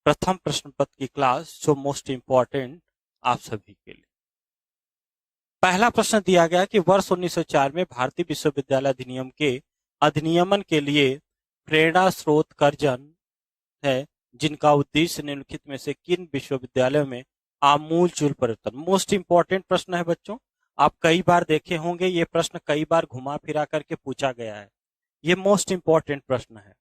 प्रथम प्रश्न पत्र की क्लास जो मोस्ट इंपॉर्टेंट आप सभी के लिए। पहला प्रश्न दिया गया कि वर्ष 1904 में भारतीय विश्वविद्यालय अधिनियम के अधिनियमन के लिए प्रेरणा स्रोत कर्जन है, जिनका उद्देश्य निम्नलिखित में से किन विश्वविद्यालयों में आमूलचूल परिवर्तन। मोस्ट इंपॉर्टेंट प्रश्न है बच्चों। आप कई बार देखे होंगे, ये प्रश्न कई बार घुमा फिरा करके पूछा गया है। ये मोस्ट इंपॉर्टेंट प्रश्न है,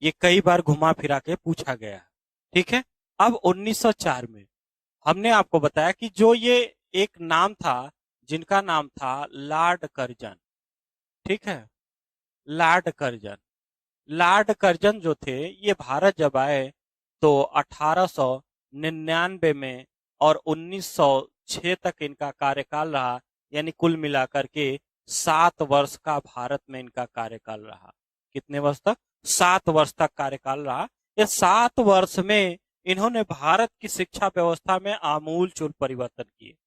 ये कई बार घुमा फिरा के पूछा गया है। ठीक है। अब 1904 में हमने आपको बताया कि जो ये एक नाम था, जिनका नाम था लॉर्ड कर्जन। ठीक है, लॉर्ड कर्जन। लॉर्ड कर्जन जो थे, ये भारत जब आए तो 1899 में और 1906 तक इनका कार्यकाल रहा, यानी कुल मिलाकर के 7 वर्ष का भारत में इनका कार्यकाल रहा। कितने वर्ष तक? 7 वर्ष तक कार्यकाल रहा। ये 7 वर्ष में इन्होंने भारत की शिक्षा व्यवस्था में आमूलचूल परिवर्तन किए।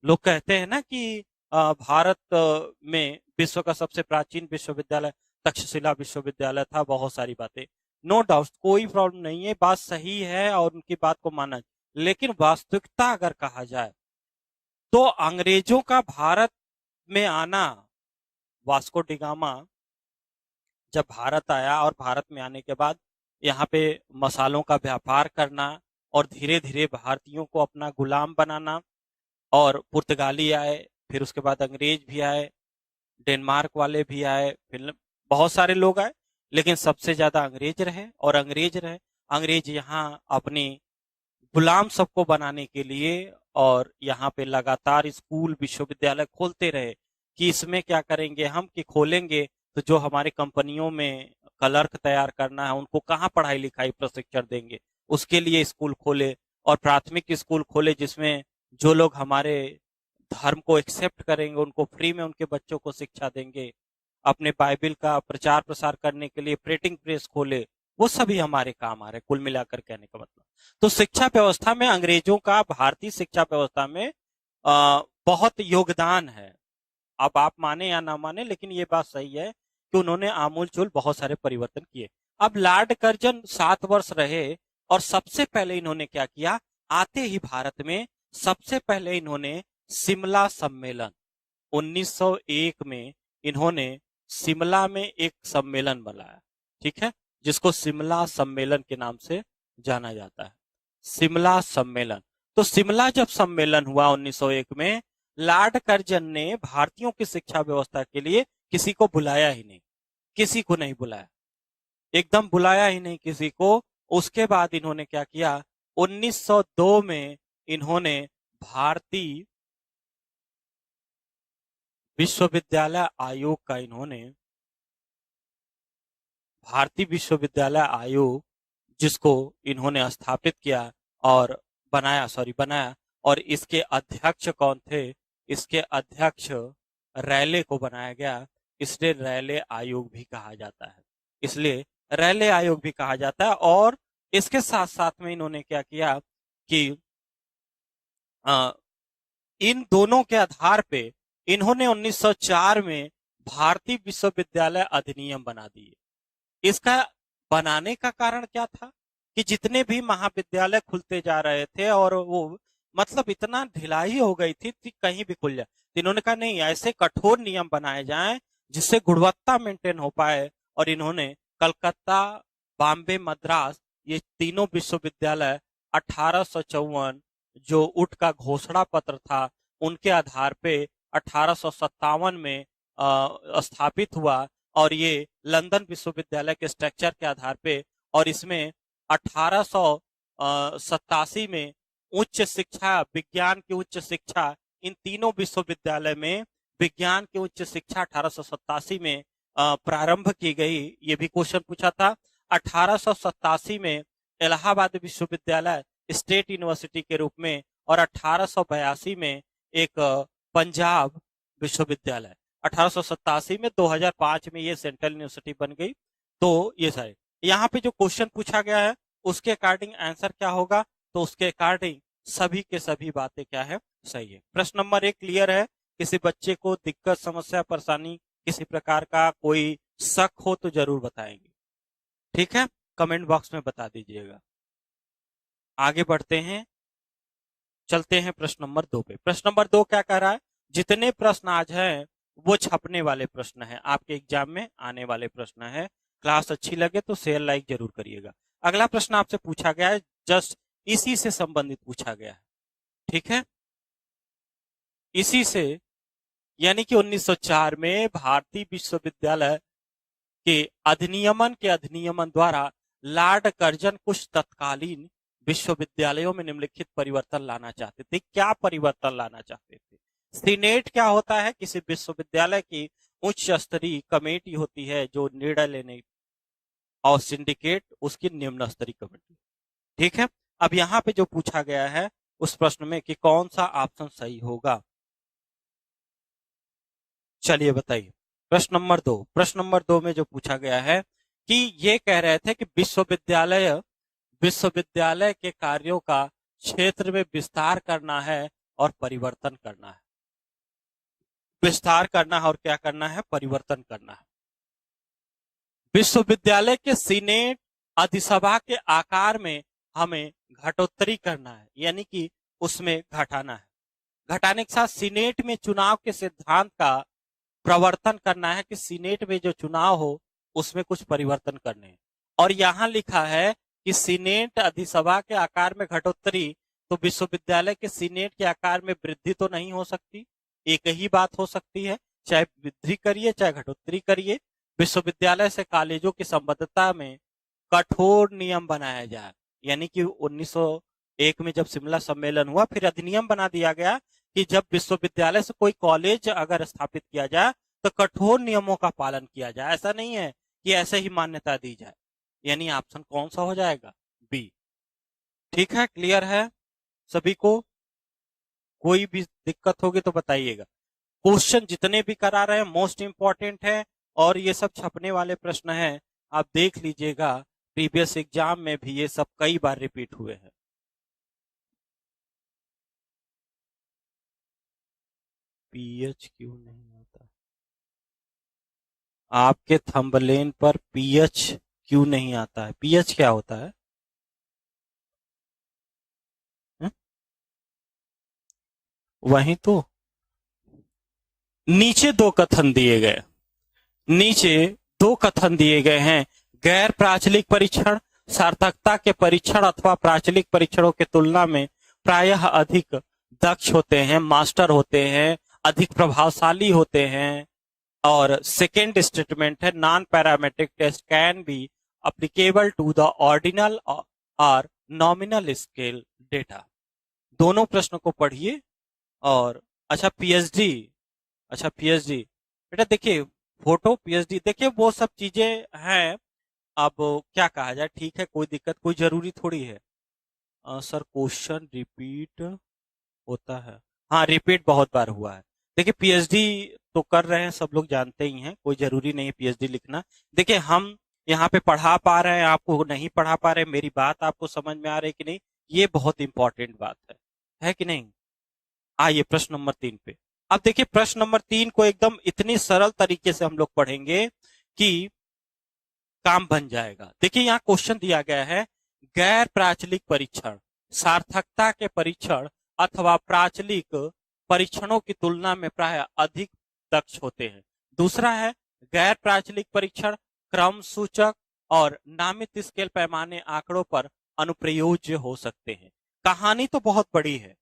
लोग कहते हैं ना कि भारत में विश्व का सबसे प्राचीन विश्वविद्यालय तक्षशिला विश्वविद्यालय था, बहुत सारी बातें, नो डाउट, कोई प्रॉब्लम नहीं है, बात सही है और उनकी बात को माना। लेकिन वास्तविकता अगर कहा जाए तो अंग्रेजों का भारत में आना, वास्को डी गामा जब भारत आया और भारत में आने के बाद यहाँ पे मसालों का व्यापार करना और धीरे धीरे भारतीयों को अपना गुलाम बनाना, और पुर्तगाली आए, फिर उसके बाद अंग्रेज भी आए, डेनमार्क वाले भी आए, फिर बहुत सारे लोग आए, लेकिन सबसे ज्यादा अंग्रेज रहे और अंग्रेज रहे। अंग्रेज यहाँ अपनी गुलाम सबको बनाने के लिए और यहाँ पे लगातार स्कूल विश्वविद्यालय खोलते रहे कि इसमें क्या करेंगे हम, कि खोलेंगे तो जो हमारे कंपनियों में क्लर्क तैयार करना है उनको कहाँ पढ़ाई लिखाई प्रशिक्षण देंगे, उसके लिए स्कूल खोले और प्राथमिक स्कूल खोले जिसमें जो लोग हमारे धर्म को एक्सेप्ट करेंगे उनको फ्री में उनके बच्चों को शिक्षा देंगे। अपने बाइबल का प्रचार प्रसार करने के लिए प्रिंटिंग प्रेस खोले, वो सभी हमारे काम आ रहे, कुल मिलाकर कहने का मतलब। तो शिक्षा व्यवस्था में अंग्रेजों का भारतीय शिक्षा व्यवस्था में बहुत योगदान है। अब आप माने या ना माने, लेकिन ये बात सही है कि उन्होंने आमूलचूल बहुत सारे परिवर्तन किए। अब लॉर्ड कर्जन 7 वर्ष रहे और सबसे पहले इन्होंने क्या किया, आते ही भारत में सबसे पहले इन्होंने शिमला सम्मेलन 1901 में इन्होंने शिमला में एक सम्मेलन बुलाया। ठीक है, जिसको शिमला सम्मेलन के नाम से जाना जाता है, शिमला सम्मेलन। तो शिमला जब सम्मेलन हुआ 1901 में, लॉर्ड कर्जन ने भारतीयों की शिक्षा व्यवस्था के लिए किसी को बुलाया ही नहीं, किसी को नहीं बुलाया, एकदम बुलाया ही नहीं किसी को। उसके बाद इन्होंने क्या किया, 1902 में इन्होंने भारतीय विश्वविद्यालय आयोग का इन्होंने भारतीय विश्वविद्यालय आयोग जिसको इन्होंने स्थापित किया और बनाया, और इसके अध्यक्ष कौन थे, इसके अध्यक्ष रैले को बनाया गया, इसलिए रैले आयोग भी कहा जाता है, इसलिए रैले आयोग भी कहा जाता है। और इसके साथ साथ में इन्होंने क्या किया कि इन दोनों के आधार पे इन्होंने 1904 में भारतीय विश्वविद्यालय अधिनियम बना दिए। इसका बनाने का कारण क्या था कि जितने भी महाविद्यालय खुलते जा रहे थे और वो मतलब इतना ढिलाई हो गई थी कि कहीं भी खुल जाए, तो इन्होंने कहा नहीं, ऐसे कठोर नियम बनाए जाएं जिससे गुणवत्ता मेंटेन हो पाए। और इन्होंने कलकत्ता, बॉम्बे, मद्रास, ये तीनों विश्वविद्यालय 1854 जो उठ का घोषणा पत्र था उनके आधार पे 1857 में स्थापित हुआ, और ये लंदन विश्वविद्यालय के स्ट्रक्चर के आधार पे, और इसमें 1887 में उच्च शिक्षा, विज्ञान की उच्च शिक्षा, इन तीनों विश्वविद्यालय में विज्ञान की उच्च शिक्षा 1887 में प्रारंभ की गई। ये भी क्वेश्चन पूछा था। 1887 में इलाहाबाद विश्वविद्यालय स्टेट यूनिवर्सिटी के रूप में, और 1882 में एक पंजाब विश्वविद्यालय, 1887 में, 2005 में ये सेंट्रल यूनिवर्सिटी बन गई। तो ये सारे यहाँ पे जो क्वेश्चन पूछा गया है उसके अकॉर्डिंग आंसर क्या होगा, तो उसके अकॉर्डिंग सभी के सभी बातें क्या है, सही है। प्रश्न नंबर 1 क्लियर है। किसी बच्चे को दिक्कत, समस्या, परेशानी, किसी प्रकार का कोई शक हो तो जरूर बताएंगे। ठीक है, कमेंट बॉक्स में बता दीजिएगा। आगे बढ़ते हैं, चलते हैं प्रश्न नंबर 2 पे। प्रश्न नंबर 2 क्या कह रहा है, जितने प्रश्न आज हैं वो छपने वाले प्रश्न हैं, आपके एग्जाम में आने वाले प्रश्न हैं। क्लास अच्छी लगे तो शेयर लाइक जरूर करिएगा। अगला प्रश्न आपसे पूछा गया है, जस्ट इसी से संबंधित पूछा गया है, ठीक है, इसी से, यानी कि 1904 में भारतीय विश्वविद्यालय के अधिनियमन द्वारा लॉर्ड कर्जन कुछ तत्कालीन विश्वविद्यालयों में निम्नलिखित परिवर्तन लाना चाहते थे। क्या परिवर्तन लाना चाहते थे? सीनेट क्या होता है? किसी विश्वविद्यालय की उच्च स्तरीय कमेटी होती है जो निर्णय लेने, और सिंडिकेट उसकी निम्न स्तरीय कमेटी, ठीक है। अब यहाँ पे जो पूछा गया है उस प्रश्न में कि कौन सा ऑप्शन सही होगा, चलिए बताइए। प्रश्न नंबर दो में जो पूछा गया है कि ये कह रहे थे कि विश्वविद्यालय के कार्यों का क्षेत्र में विस्तार करना है और परिवर्तन करना है। विस्तार करना है और क्या करना है? परिवर्तन करना है। विश्वविद्यालय के सीनेट अधिसभा के आकार में हमें घटोत्तरी करना है, यानी कि उसमें घटाना है। घटाने के साथ सीनेट में चुनाव के सिद्धांत का प्रवर्तन करना है कि सीनेट में जो चुनाव हो उसमें कुछ परिवर्तन करने हैं। और यहां लिखा है कि सीनेट अधिसभा के आकार में घटोत्तरी, तो विश्वविद्यालय के सीनेट के आकार में वृद्धि तो नहीं हो सकती, एक ही बात हो सकती है, चाहे वृद्धि करिए चाहे घटोत्तरी करिए। विश्वविद्यालय से कॉलेजों की संबद्धता में कठोर नियम बनाया जाए, यानी कि 1901 में जब शिमला सम्मेलन हुआ फिर अधिनियम बना दिया गया कि जब विश्वविद्यालय से कोई कॉलेज अगर स्थापित किया जाए तो कठोर नियमों का पालन किया जाए। ऐसा नहीं है कि ऐसे ही मान्यता दी जाए, यानी ऑप्शन कौन सा हो जाएगा? बी। ठीक है, क्लियर है सभी को? कोई भी दिक्कत होगी तो बताइएगा। क्वेश्चन जितने भी करा रहे हैं मोस्ट इंपॉर्टेंट है, और ये सब छपने वाले प्रश्न हैं, आप देख लीजिएगा। प्रीवियस एग्जाम में भी ये सब कई बार रिपीट हुए हैं। पीएच क्यों नहीं आता? आपके थंबनेल पर पीएच क्यों नहीं आता है? पीएच क्या होता है? है? वही तो, नीचे दो कथन दिए गए, नीचे दो कथन दिए गए हैं। गैर प्राचलिक परीक्षण सार्थकता के परीक्षण अथवा प्राचलिक परीक्षणों के तुलना में प्रायः अधिक दक्ष होते हैं, मास्टर होते हैं, अधिक प्रभावशाली होते हैं। और सेकेंड स्टेटमेंट है, non parametric test can be applicable to the ordinal और नॉमिनल स्केल डेटा। दोनों प्रश्न को पढ़िए। और अच्छा पीएचडी, अच्छा पीएचडी बेटा देखिए, फोटो पीएचडी देखिए वो सब चीजें हैं। अब क्या कहा जाए, ठीक है, कोई दिक्कत, कोई जरूरी थोड़ी है। सर क्वेश्चन रिपीट होता है? हाँ, रिपीट बहुत बार हुआ है। देखिए पीएचडी तो कर रहे हैं, सब लोग जानते ही हैं, कोई जरूरी नहीं है पीएचडी लिखना। देखिए हम यहाँ पे पढ़ा पा रहे हैं, आपको नहीं पढ़ा पा रहे हैं, मेरी बात आपको समझ में आ रही है कि नहीं, ये बहुत इंपॉर्टेंट बात है कि नहीं? आइए प्रश्न नंबर 3 पे। अब देखिए प्रश्न नंबर 3 को एकदम इतनी सरल तरीके से हम लोग पढ़ेंगे कि काम बन जाएगा। देखिए यहाँ क्वेश्चन दिया गया है, गैर प्राचलिक परीक्षण सार्थकता के परीक्षण अथवा प्राचलिक परीक्षणों की तुलना में प्राय अधिक दक्ष होते हैं। दूसरा है, गैर प्राचलिक परीक्षण क्रम सूचक और नामित स्केल पैमाने आंकड़ों पर अनुप्रयोज्य हो सकते हैं। कहानी तो बहुत बड़ी है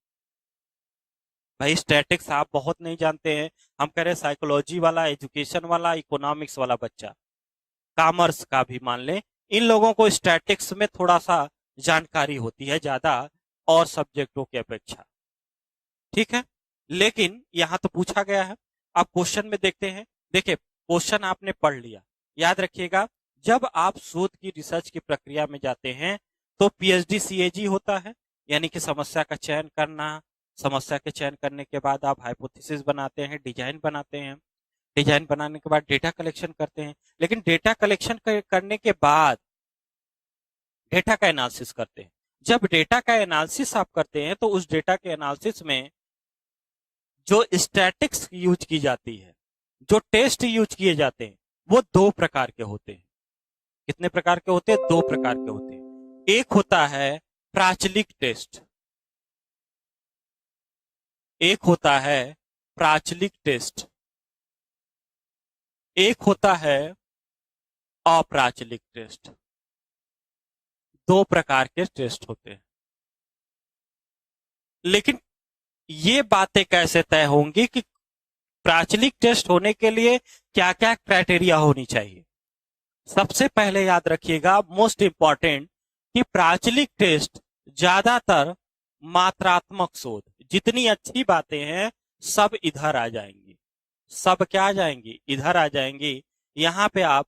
भाई, स्टैटिक्स आप बहुत नहीं जानते हैं। हम कह रहे साइकोलॉजी वाला, एजुकेशन वाला, इकोनॉमिक्स वाला बच्चा, कॉमर्स का भी मान लें, इन लोगों को स्टैटिक्स में थोड़ा सा जानकारी होती है ज्यादा और सब्जेक्टों की अपेक्षा, ठीक है। लेकिन यहां तो पूछा गया है। अब क्वेश्चन में देखते हैं। देखिए क्वेश्चन आपने पढ़ लिया, याद रखिएगा, जब आप शोध की रिसर्च की प्रक्रिया में जाते हैं तो पीएचडी सीएजी होता है, यानी कि समस्या का चयन करना। समस्या के चयन करने के बाद आप हाइपोथेसिस बनाते हैं, डिजाइन बनाते हैं, डिजाइन बनाने के बाद डेटा कलेक्शन करते हैं। लेकिन डेटा कलेक्शन करने के बाद डेटा का एनालिसिस करते हैं। जब डेटा का एनालिसिस आप करते हैं तो उस डेटा के एनालिसिस में जो स्टैटिक्स यूज की जाती है, जो टेस्ट यूज किए जाते हैं, वो दो प्रकार के होते हैं। कितने प्रकार के होते हैं? दो प्रकार के होते हैं। एक होता है प्राचलिक टेस्ट, एक होता है प्राचलिक टेस्ट, एक होता है अप्राचलिक टेस्ट। दो प्रकार के टेस्ट होते हैं। लेकिन ये बातें कैसे तय होंगी कि प्राचलिक टेस्ट होने के लिए क्या क्या क्राइटेरिया होनी चाहिए? सबसे पहले याद रखिएगा, मोस्ट इंपॉर्टेंट, कि प्राचलिक टेस्ट ज्यादातर मात्रात्मक शोध, जितनी अच्छी बातें हैं सब इधर आ जाएंगी। सब क्या आ जाएंगी? इधर आ जाएंगी। यहां पे आप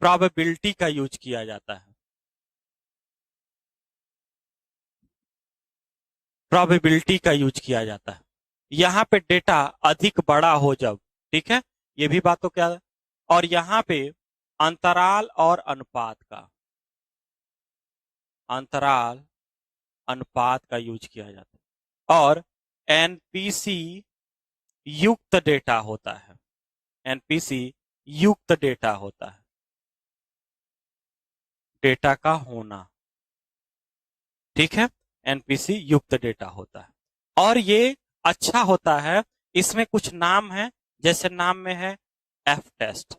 प्रोबेबिलिटी का यूज किया जाता है, प्रोबेबिलिटी का यूज किया जाता है। यहां पे डेटा अधिक बड़ा हो जब, ठीक है, ये भी बात तो क्या है? और यहां पे अंतराल और अनुपात का, अंतराल अनुपात का यूज किया जाता है। और एनपीसी युक्त डेटा होता है, एनपीसी युक्त डेटा होता है, डेटा का होना, ठीक है, एनपीसी युक्त डेटा होता है। और ये अच्छा होता है, इसमें कुछ नाम है, जैसे नाम में है F test,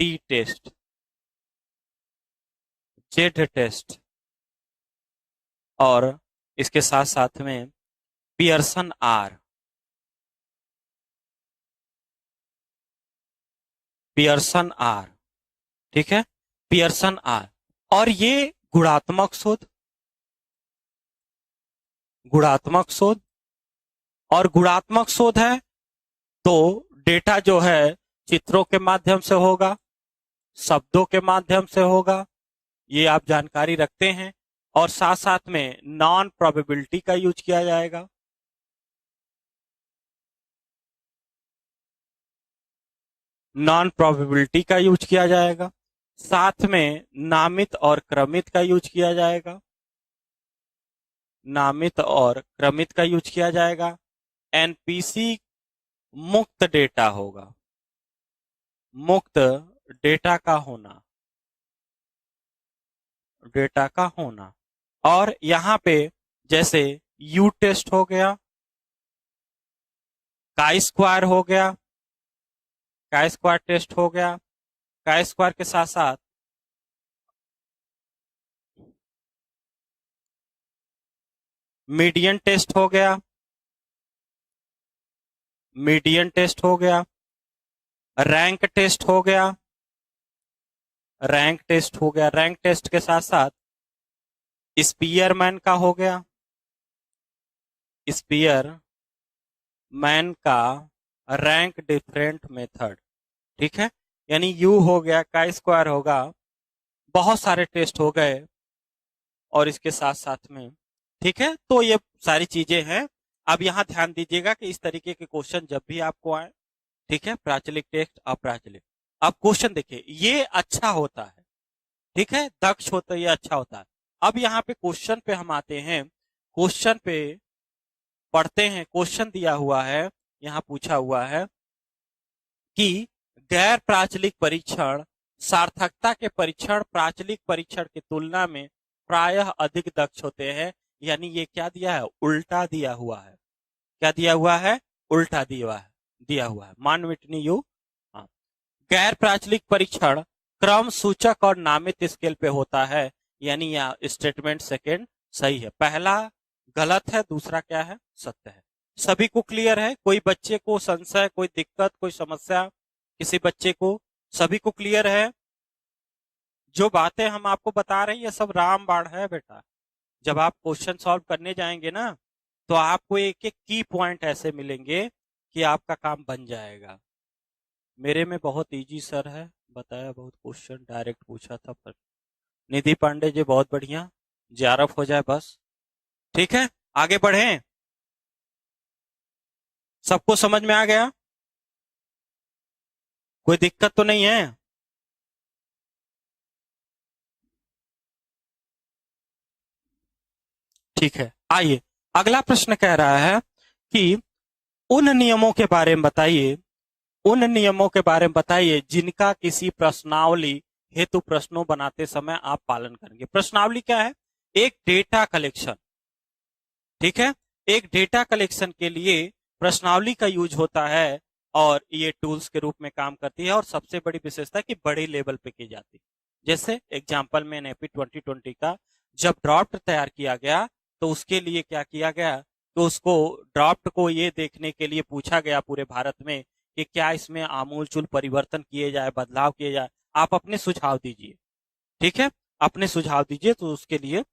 T test, Z test, और इसके साथ साथ में पियर्सन आर, पियर्सन आर, ठीक है, पियर्सन आर। और ये गुणात्मक शोध, गुणात्मक शोध, और गुणात्मक शोध है तो डेटा जो है चित्रों के माध्यम से होगा, शब्दों के माध्यम से होगा, ये आप जानकारी रखते हैं। और साथ साथ में नॉन प्रोबेबिलिटी का यूज किया जाएगा, नॉन प्रोबेबिलिटी का यूज किया जाएगा। साथ में नामित और क्रमित का यूज किया जाएगा, नामित और क्रमित का यूज किया जाएगा। एनपीसी मुक्त डेटा होगा, मुक्त डेटा का होना, डेटा का होना। और यहां पे जैसे यू टेस्ट हो गया, काई स्क्वायर हो गया, काई स्क्वायर टेस्ट हो गया, काई स्क्वायर के साथ साथ मीडियन टेस्ट हो गया, मीडियन टेस्ट हो गया, रैंक टेस्ट हो गया, रैंक टेस्ट हो गया। रैंक टेस्ट के साथ साथ स्पीयरमैन का हो गया, स्पीयरमैन का रैंक डिफरेंट मेथड, ठीक है, यानी यू हो गया, काई स्क्वायर होगा, बहुत सारे टेस्ट हो गए। और इसके साथ साथ में, ठीक है, तो ये सारी चीजें हैं। अब यहां ध्यान दीजिएगा कि इस तरीके के क्वेश्चन जब भी आपको आए, ठीक है, प्राचलिक टेस्ट, अप्राचलिक, अब क्वेश्चन देखिए, ये अच्छा होता है, ठीक है, दक्ष होता है, ये अच्छा होता है। अब यहाँ पे क्वेश्चन पे हम आते हैं, क्वेश्चन पे पढ़ते हैं। क्वेश्चन दिया हुआ है, यहाँ पूछा हुआ है कि गैर प्राचलिक परीक्षण सार्थकता के परीक्षण प्राचलिक परीक्षण की तुलना में प्रायः अधिक दक्ष होते हैं। यानी ये क्या दिया है? उल्टा दिया हुआ है। क्या दिया हुआ है? उल्टा दिया हुआ है। मान विटनी यू, हाँ। गैर प्राचलिक परीक्षण क्रम सूचक और नामित स्केल पे होता है, यानी यह स्टेटमेंट सेकेंड सही है। पहला गलत है, दूसरा क्या है? सत्य है। सभी को क्लियर है? कोई बच्चे को संशय, कोई दिक्कत, कोई समस्या किसी बच्चे को? सभी को क्लियर है? जो बातें हम आपको बता रहे हैं ये सब रामबाण है बेटा। जब आप क्वेश्चन सॉल्व करने जाएंगे ना, तो आपको एक एक की पॉइंट ऐसे मिलेंगे कि आपका काम बन जाएगा। मेरे में बहुत इजी सर है, बताया, बहुत क्वेश्चन डायरेक्ट पूछा था। पर निधि पांडे जी बहुत बढ़िया, जेआरएफ हो जाए बस। ठीक है, आगे बढ़ें। सबको समझ में आ गया? कोई दिक्कत तो नहीं है? ठीक है, आइए अगला प्रश्न कह रहा है कि उन नियमों के बारे में बताइए, उन नियमों के बारे में बताइए जिनका किसी प्रश्नावली हेतु प्रश्नों बनाते समय आप पालन करेंगे। प्रश्नावली क्या है? एक डेटा कलेक्शन, ठीक है, एक डेटा कलेक्शन के लिए प्रश्नावली का यूज होता है और ये टूल्स के रूप में काम करती है और सबसे बड़ी विशेषता कि बड़े लेवल पे की जाती है। जैसे एग्जांपल में एनएपी 2020 का जब ड्राफ्ट तैयार किया गया तो उसके लिए क्या किया गया, तो उसको ड्राफ्ट को ये देखने के लिए पूछा गया पूरे भारत में कि क्या इसमें आमूलचूल परिवर्तन किए जाए, बदलाव किए जाए, आप अपने सुझाव दीजिए, ठीक है, अपने सुझाव दीजिए। तो उसके लिए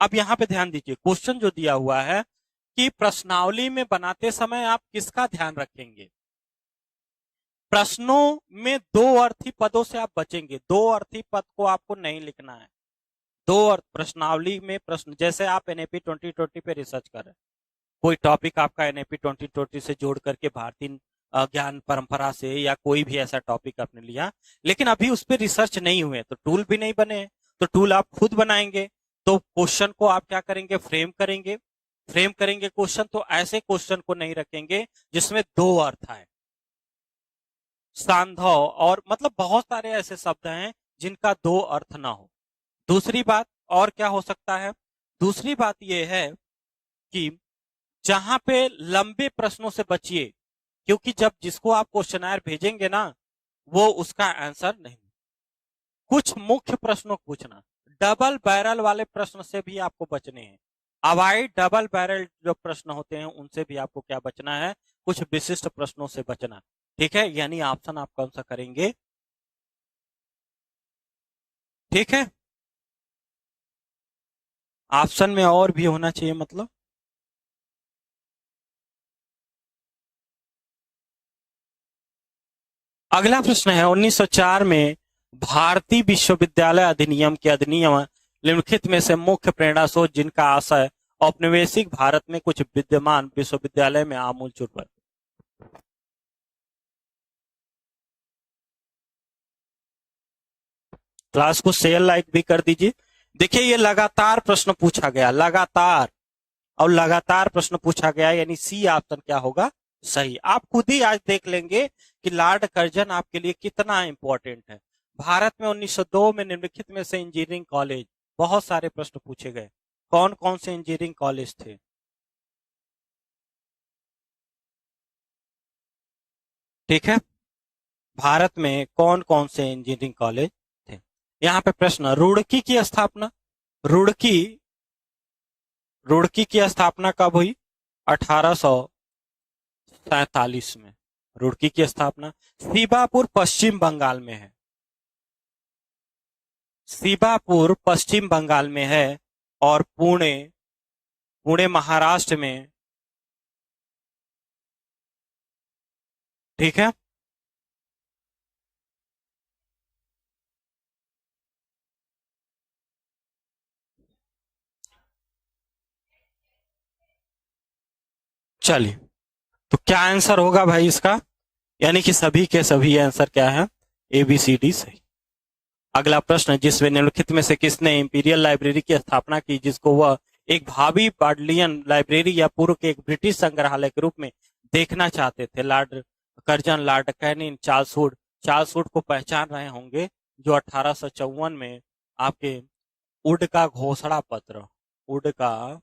अब यहाँ पे ध्यान दीजिए, क्वेश्चन जो दिया हुआ है कि प्रश्नावली में बनाते समय आप किसका ध्यान रखेंगे। प्रश्नों में दो अर्थी पदों से आप बचेंगे, दो अर्थी पद को आपको नहीं लिखना है। दो अर्थ प्रश्नावली में, प्रश्न जैसे आप एनएपी 2020 पे रिसर्च कर रहे हैं, कोई टॉपिक आपका एनएपी 2020 से जोड़ करके भारतीय ज्ञान परंपरा से या कोई भी ऐसा टॉपिक आपने लिया, लेकिन अभी उस पर रिसर्च नहीं हुए तो टूल भी नहीं बने हैं, तो टूल आप खुद बनाएंगे। तो क्वेश्चन को आप क्या करेंगे, फ्रेम करेंगे, फ्रेम करेंगे क्वेश्चन। तो ऐसे क्वेश्चन को नहीं रखेंगे जिसमें दो अर्थ आए, सांधव और मतलब बहुत सारे ऐसे शब्द हैं जिनका दो अर्थ ना हो। दूसरी बात और क्या हो सकता है, दूसरी बात यह है कि जहां पे लंबे प्रश्नों से बचिए, क्योंकि जब जिसको आप क्वेश्चनर भेजेंगे ना वो उसका आंसर नहीं, कुछ मुख्य प्रश्नों को पूछना। डबल बैरल वाले प्रश्न से भी आपको बचने हैं, अवॉइड डबल बैरल जो प्रश्न होते हैं उनसे भी आपको क्या बचना है, कुछ विशिष्ट प्रश्नों से बचना, ठीक है। यानी ऑप्शन आप कौन सा करेंगे, ठीक है, ऑप्शन में और भी होना चाहिए मतलब। अगला प्रश्न है 1904 में भारतीय विश्वविद्यालय अधिनियम के अधिनियम निम्नलिखित में से मुख्य प्रेरणा स्रोत जिनका आशय औपनिवेशिक भारत में कुछ विद्यमान विश्वविद्यालय में आमूलचूल पर। क्लास को शेयर लाइक भी कर दीजिए। देखिए ये लगातार प्रश्न पूछा गया, लगातार, और लगातार प्रश्न पूछा गया, यानी सी ऑप्शन क्या होगा, सही। आप खुद ही आज देख लेंगे कि लॉर्ड कर्जन आपके लिए कितना इंपॉर्टेंट है। भारत में 1902 में निम्नलिखित में से इंजीनियरिंग कॉलेज, बहुत सारे प्रश्न पूछे गए, कौन कौन से इंजीनियरिंग कॉलेज थे, ठीक है, भारत में कौन कौन से इंजीनियरिंग कॉलेज थे। यहाँ पे प्रश्न, रुड़की की स्थापना, रुड़की, रुड़की की स्थापना कब हुई, 1847 में रुड़की की स्थापना। सीबापुर पश्चिम बंगाल में है, सीबापुर पश्चिम बंगाल में है, और पुणे, पुणे महाराष्ट्र में, ठीक है। चलिए, तो क्या आंसर होगा भाई इसका, यानी कि सभी के सभी आंसर क्या है, ABCD सही। अगला प्रश्न, जिसमें निम्नलिखित में से किसने इंपीरियल लाइब्रेरी की स्थापना की जिसको वह एक भावी बार्डलियन लाइब्रेरी या पूर्व के एक ब्रिटिश संग्रहालय के रूप में देखना चाहते थे। Lord Curzon, Lord Canning, Charles Wood. Charles Wood को पहचान रहे होंगे जो 1854 में आपके वुड का घोषणा पत्र, वुड का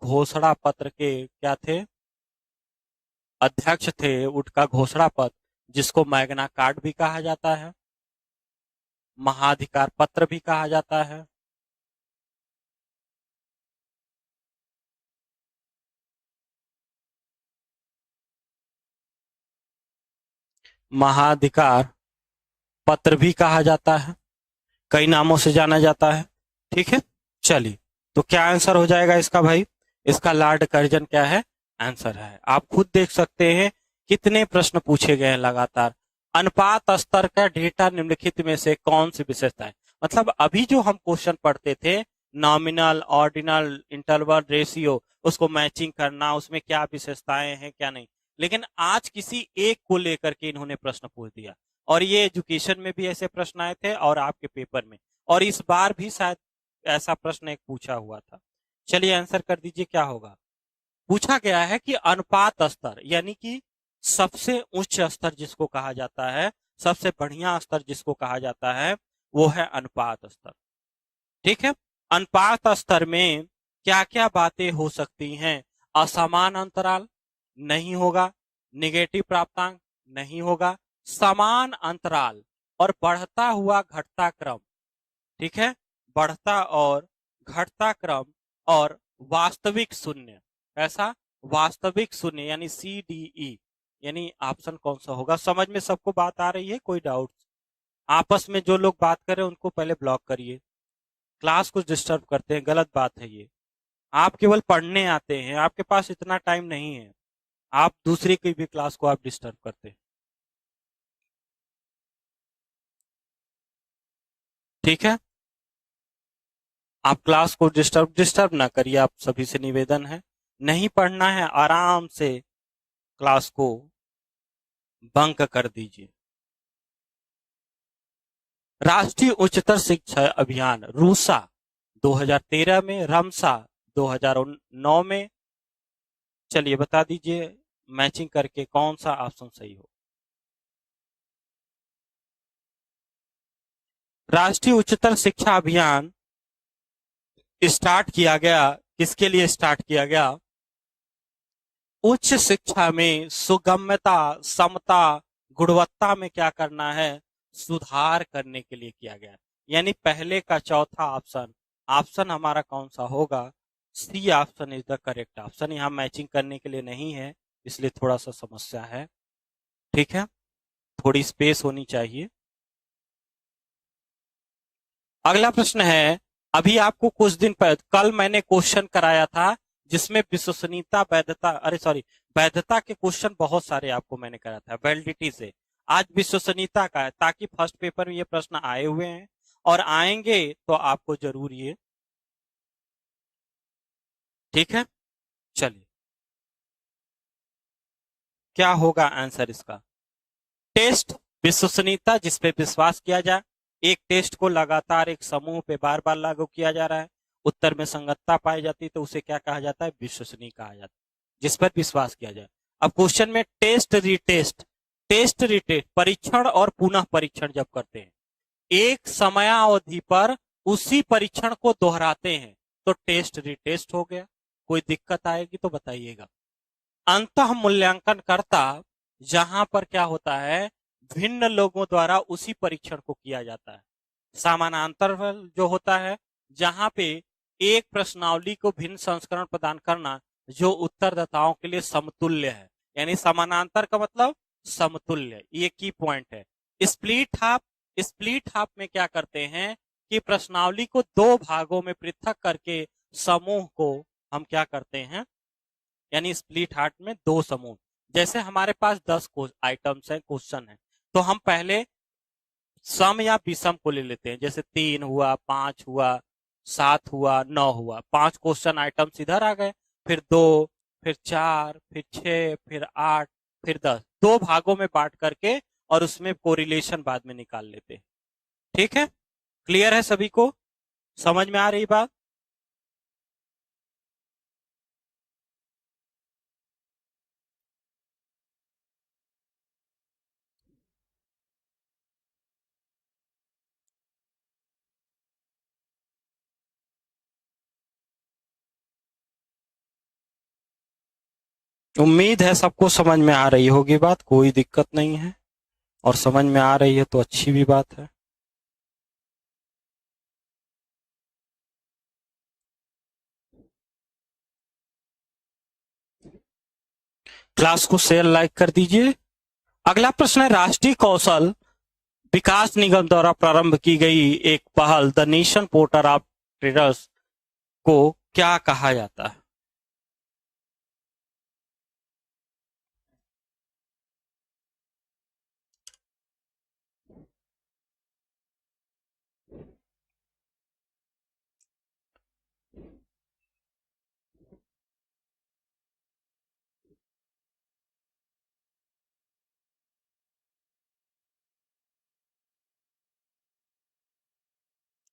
घोषणा पत्र के क्या थे, अध्यक्ष थे। वुड का घोषणा पत्र जिसको मैग्ना कार्ट भी कहा जाता है, महाधिकार पत्र भी कहा जाता है, महाधिकार पत्र भी कहा जाता है, कई नामों से जाना जाता है, ठीक है। चलिए, तो क्या आंसर हो जाएगा इसका भाई, इसका लॉर्ड कर्जन क्या है, आंसर है। आप खुद देख सकते हैं कितने प्रश्न पूछे गए हैं लगातार। अनुपात स्तर का डेटा निम्नलिखित में से कौन सी विशेषता है, मतलब अभी जो हम क्वेश्चन पढ़ते थे, नॉमिनल, ऑर्डिनल, इंटरवल, रेशियो, उसको मैचिंग करना, उसमें क्या विशेषताएं हैं क्या नहीं, लेकिन आज किसी एक को लेकर के इन्होंने प्रश्न पूछ दिया। और ये एजुकेशन में भी ऐसे प्रश्न आए थे और आपके पेपर में, और इस बार भी शायद ऐसा प्रश्न एक पूछा हुआ था। चलिए आंसर कर दीजिए क्या होगा। पूछा गया है कि अनुपात स्तर, यानी कि सबसे उच्च स्तर जिसको कहा जाता है, सबसे बढ़िया स्तर जिसको कहा जाता है, वो है अनुपात स्तर। ठीक है, अनुपात स्तर में क्या क्या बातें हो सकती हैं? असमान अंतराल नहीं होगा, निगेटिव प्राप्तांक नहीं होगा, समान अंतराल और बढ़ता हुआ घटता क्रम। ठीक है, बढ़ता और घटता क्रम और वास्तविक शून्य। ऐसा वास्तविक शून्य यानी CDE, यानी ऑप्शन कौन सा होगा? समझ में सबको बात आ रही है? कोई डाउट? आपस में जो लोग बात कर रहे हैं उनको पहले ब्लॉक करिए, क्लास को डिस्टर्ब करते हैं, गलत बात है ये। आप केवल पढ़ने आते हैं, आपके पास इतना टाइम नहीं है, आप दूसरी की भी क्लास को आप डिस्टर्ब करते हैं। ठीक है, आप क्लास को डिस्टर्ब ना करिए, आप सभी से निवेदन है। नहीं पढ़ना है, आराम से क्लास को बंक कर दीजिए। राष्ट्रीय उच्चतर शिक्षा अभियान रूसा 2013 में, रमसा 2009 में। चलिए बता दीजिए मैचिंग करके कौन सा ऑप्शन सही हो। राष्ट्रीय उच्चतर शिक्षा अभियान स्टार्ट किया गया, किसके लिए स्टार्ट किया गया? उच्च शिक्षा में सुगम्यता, समता, गुणवत्ता में क्या करना है? सुधार करने के लिए किया गया। यानी पहले का चौथा ऑप्शन, ऑप्शन हमारा कौन सा होगा? C option is the correct option. यहाँ मैचिंग करने के लिए नहीं है, इसलिए थोड़ा सा समस्या है। ठीक है, थोड़ी स्पेस होनी चाहिए। अगला प्रश्न है, अभी आपको कुछ दिन पहले, कल मैंने क्वेश्चन कराया था जिसमें विश्वसनीयता, वैधता, अरे सॉरी, वैधता के क्वेश्चन बहुत सारे आपको मैंने कराया था, वैलिडिटी से। आज विश्वसनीयता का है, ताकि फर्स्ट पेपर में ये प्रश्न आए हुए हैं और आएंगे तो आपको जरूर ये। ठीक है, चलिए क्या होगा आंसर इसका? टेस्ट, विश्वसनीयता जिसपे विश्वास किया जाए। एक टेस्ट को लगातार एक समूह पे बार बार लागू किया जा रहा है, उत्तर में संगतता पाई जाती है तो उसे क्या कहा जाता है? विश्वसनीय कहा जाता है, जिस पर विश्वास किया जाए। अब क्वेश्चन में टेस्ट रिटेस्ट, टेस्ट रिटेस्ट परीक्षण और पुनः परीक्षण जब करते हैं, एक समयावधि पर उसी परीक्षण को दोहराते हैं तो टेस्ट रिटेस्ट हो गया। कोई दिक्कत आएगी तो बताइएगा। अंतः मूल्यांकनकर्ता, जहां पर क्या होता है? भिन्न लोगों द्वारा उसी परीक्षण को किया जाता है। समानांतर जो होता है, जहां पे एक प्रश्नावली को भिन्न संस्करण प्रदान करना जो उत्तरदाताओं के लिए समतुल्य है, यानी समानांतर का मतलब समतुल्य, ये की पॉइंट है। स्प्लिट हाफ, स्प्लिट हाफ में क्या करते हैं कि प्रश्नावली को दो भागों में पृथक करके समूह को हम क्या करते हैं? यानी स्प्लिट हार्ट में दो समूह। जैसे हमारे पास 10 आइटम्स है, क्वेश्चन है, तो हम पहले सम या विषम को ले लेते हैं। जैसे 3 हुआ, 5 हुआ, 7 हुआ, 9 हुआ, 5 क्वेश्चन आइटम्स इधर आ गए, फिर 2, फिर 4, फिर 6, फिर 8, फिर 10, दो भागों में बांट करके और उसमें कोरिलेशन बाद में निकाल लेते हैं। ठीक है, क्लियर है सभी को? समझ में आ रही बात? उम्मीद है सबको समझ में आ रही होगी बात, कोई दिक्कत नहीं है, और समझ में आ रही है तो अच्छी भी बात है। क्लास को शेयर लाइक कर दीजिए। अगला प्रश्न है, राष्ट्रीय कौशल विकास निगम द्वारा प्रारंभ की गई एक पहल the nation portal of traders को क्या कहा जाता है?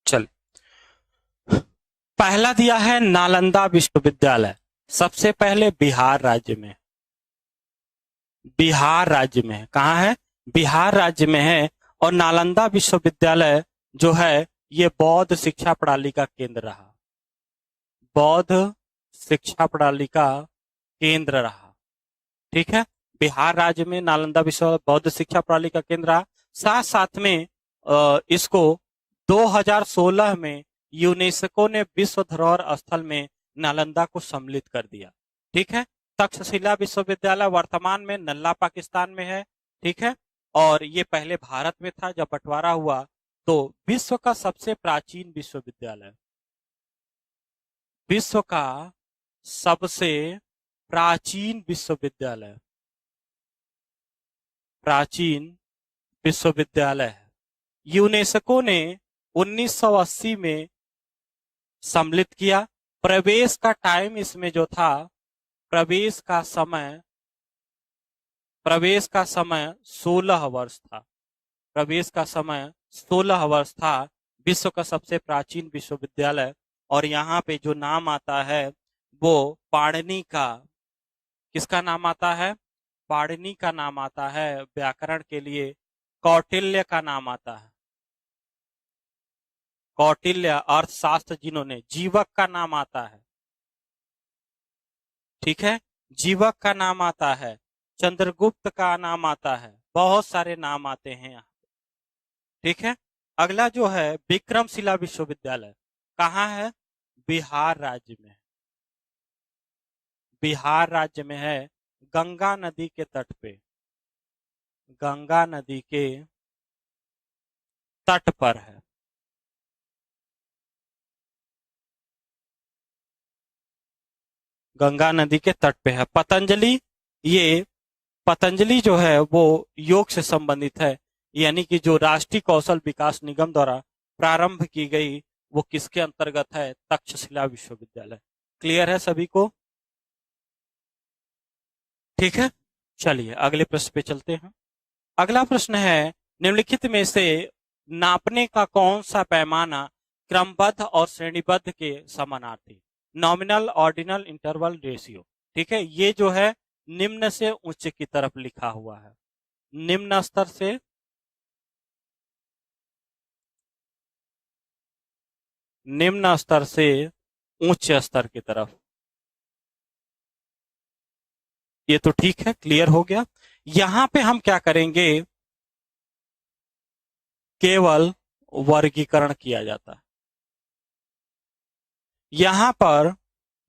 चल, पहला दिया है नालंदा विश्वविद्यालय, सबसे पहले बिहार राज्य में, बिहार राज्य में है। कहाँ है? बिहार राज्य में है। और नालंदा विश्वविद्यालय जो है ये बौद्ध शिक्षा प्रणाली का केंद्र रहा। बौद्ध शिक्षा प्रणाली का केंद्र रहा। ठीक है, बिहार राज्य में नालंदा विश्वविद्यालय बौद्ध शिक्षा प्रणाली का केंद्र रहा। साथ साथ में इसको 2016 में यूनेस्को ने विश्व धरोहर स्थल में नालंदा को सम्मिलित कर दिया। ठीक है, तक्षशिला विश्वविद्यालय वर्तमान में नल्ला पाकिस्तान में है। ठीक है, और ये पहले भारत में था, जब बंटवारा हुआ तो विश्व का सबसे प्राचीन विश्वविद्यालय, विश्व का सबसे प्राचीन विश्वविद्यालय, प्राचीन विश्वविद्यालय है। यूनेस्को ने 1980 में सम्मिलित किया। प्रवेश का टाइम इसमें जो था, प्रवेश का समय 16 वर्ष था। प्रवेश का समय 16 वर्ष था। विश्व का सबसे प्राचीन विश्वविद्यालय। और यहाँ पे जो नाम आता है वो पाणिनि का, किसका नाम आता है? पाणिनि का नाम आता है। व्याकरण के लिए कौटिल्य का नाम आता है। कौटिल्य अर्थशास्त्र जिन्होंने, जीवक का नाम आता है। ठीक है, जीवक का नाम आता है, चंद्रगुप्त का नाम आता है, बहुत सारे नाम आते हैं यहाँ। ठीक है, अगला जो है विक्रमशिला विश्वविद्यालय, कहाँ है? बिहार राज्य में। बिहार राज्य में है, गंगा नदी के तट पे, गंगा नदी के तट पर है। गंगा नदी के तट पे है। पतंजलि, ये पतंजलि जो है वो योग से संबंधित है, यानी कि जो राष्ट्रीय कौशल विकास निगम द्वारा प्रारंभ की गई वो किसके अंतर्गत है? तक्षशिला विश्वविद्यालय। क्लियर है सभी को? ठीक है, चलिए अगले प्रश्न पे चलते हैं। अगला प्रश्न है, निम्नलिखित में से नापने का कौन सा पैमाना क्रमबद्ध और श्रेणीबद्ध के समानार्थी? Nominal, ordinal, interval, ratio. ठीक है, ये जो है निम्न से उच्च की तरफ लिखा हुआ है। निम्न स्तर से निम्न स्तर से उच्च स्तर की तरफ। ये तो ठीक है, क्लियर हो गया। यहां पे हम क्या करेंगे? केवल वर्गीकरण किया जाता है। यहां पर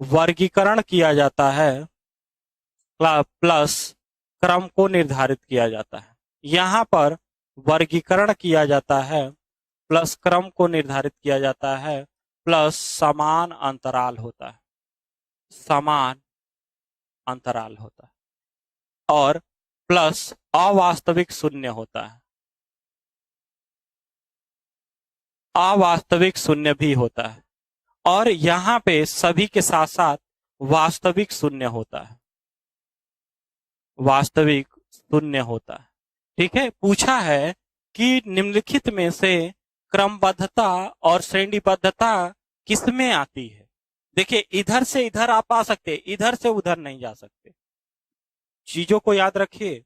वर्गीकरण किया जाता है प्लस क्रम को निर्धारित किया जाता है। यहां पर वर्गीकरण किया जाता है प्लस क्रम को निर्धारित किया जाता है प्लस समान अंतराल होता है। समान अंतराल होता है और प्लस अवास्तविक शून्य होता है। अवास्तविक शून्य भी होता है और यहाँ पे सभी के साथ साथ वास्तविक शून्य होता है। वास्तविक शून्य होता है। ठीक है, पूछा है कि निम्नलिखित में से क्रमबद्धता और श्रेणीबद्धता किसमें आती है? देखिए, इधर से इधर आप आ सकते, इधर से उधर नहीं जा सकते। चीजों को याद रखिए।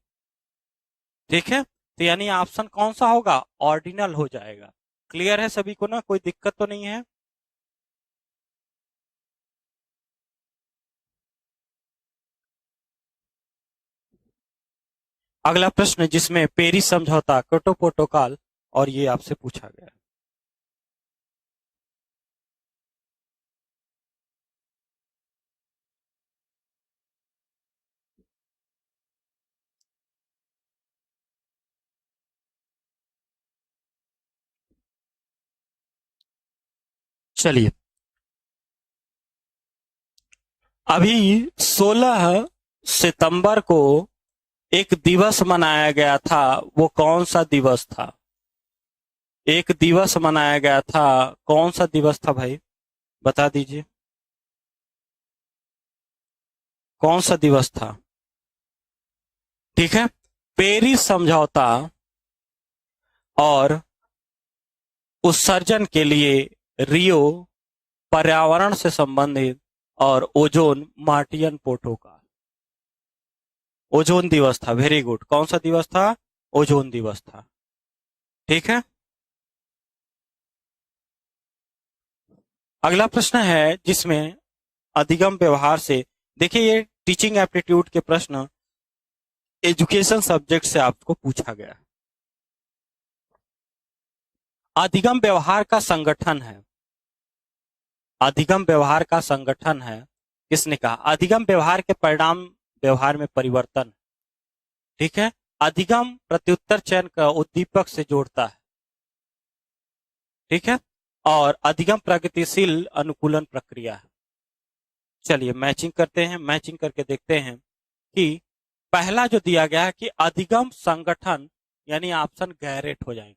ठीक है, तो यानी ऑप्शन कौन सा होगा? ऑर्डिनल हो जाएगा। क्लियर है सभी को ना? कोई दिक्कत तो नहीं है? अगला प्रश्न जिसमें पेरिस समझौता, क्योटो प्रोटोकॉल और ये आपसे पूछा गया। चलिए, अभी 16 सितंबर को एक दिवस मनाया गया था। वो कौन सा दिवस था? एक दिवस मनाया गया था, कौन सा दिवस था भाई? बता दीजिए, कौन सा दिवस था? ठीक है, पेरिस समझौता और उत्सर्जन के लिए रियो, पर्यावरण से संबंधित, और ओजोन मार्टियन प्रोटोकॉल। ओजोन दिवस था। Very good. कौन सा दिवस था? ओजोन दिवस था। ठीक है, अगला प्रश्न है जिसमें अधिगम व्यवहार से, देखिए ये टीचिंग एप्टीट्यूड के प्रश्न एजुकेशन सब्जेक्ट से आपको पूछा गया है। अधिगम व्यवहार का संगठन है, अधिगम व्यवहार का संगठन है, किसने कहा? अधिगम व्यवहार के परिणाम व्यवहार में परिवर्तन, ठीक है। अधिगम प्रत्युत्तर चयन का उद्दीपक से जोड़ता है, ठीक है। और अधिगम प्रगतिशील अनुकूलन प्रक्रिया है। चलिए मैचिंग करते हैं, मैचिंग करके देखते हैं कि पहला जो दिया गया है कि अधिगम संगठन, यानी ऑप्शन गैरेट हो जाएंगे।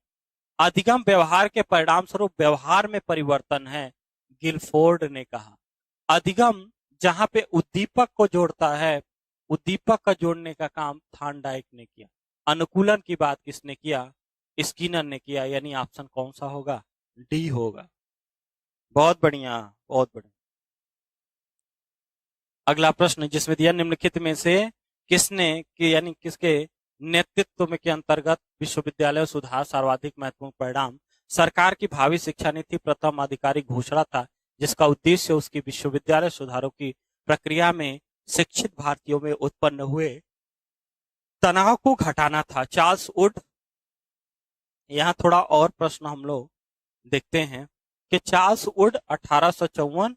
अधिगम व्यवहार के परिणाम स्वरूप व्यवहार में परिवर्तन है, गिलफोर्ड ने कहा। अधिगम जहां पे उद्दीपक को जोड़ता है, उद्दीपक का जोड़ने का काम थार्नडाइक ने किया। अनुकूलन की बात किसने किया? स्किनर ने किया, यानी ऑप्शन कौन सा होगा? डी होगा। बहुत बढ़िया, बहुत बढ़िया। अगला प्रश्न जिसमें दिया, निम्नलिखित में से किसने कि यानी किसके नेतृत्व में के अंतर्गत विश्वविद्यालय सुधार सर्वाधिक महत्वपूर्ण परिणाम? सरकार की भावी शिक्षा नीति प्रथम आधिकारिक घोषणा था, जिसका उद्देश्य उसकी विश्वविद्यालय सुधारों की प्रक्रिया में शिक्षित भारतीयों में उत्पन्न हुए तनाव को घटाना था। Charles Wood. यहाँ थोड़ा और प्रश्न हम लोग देखते हैं कि चार्ल्स वुड 1854,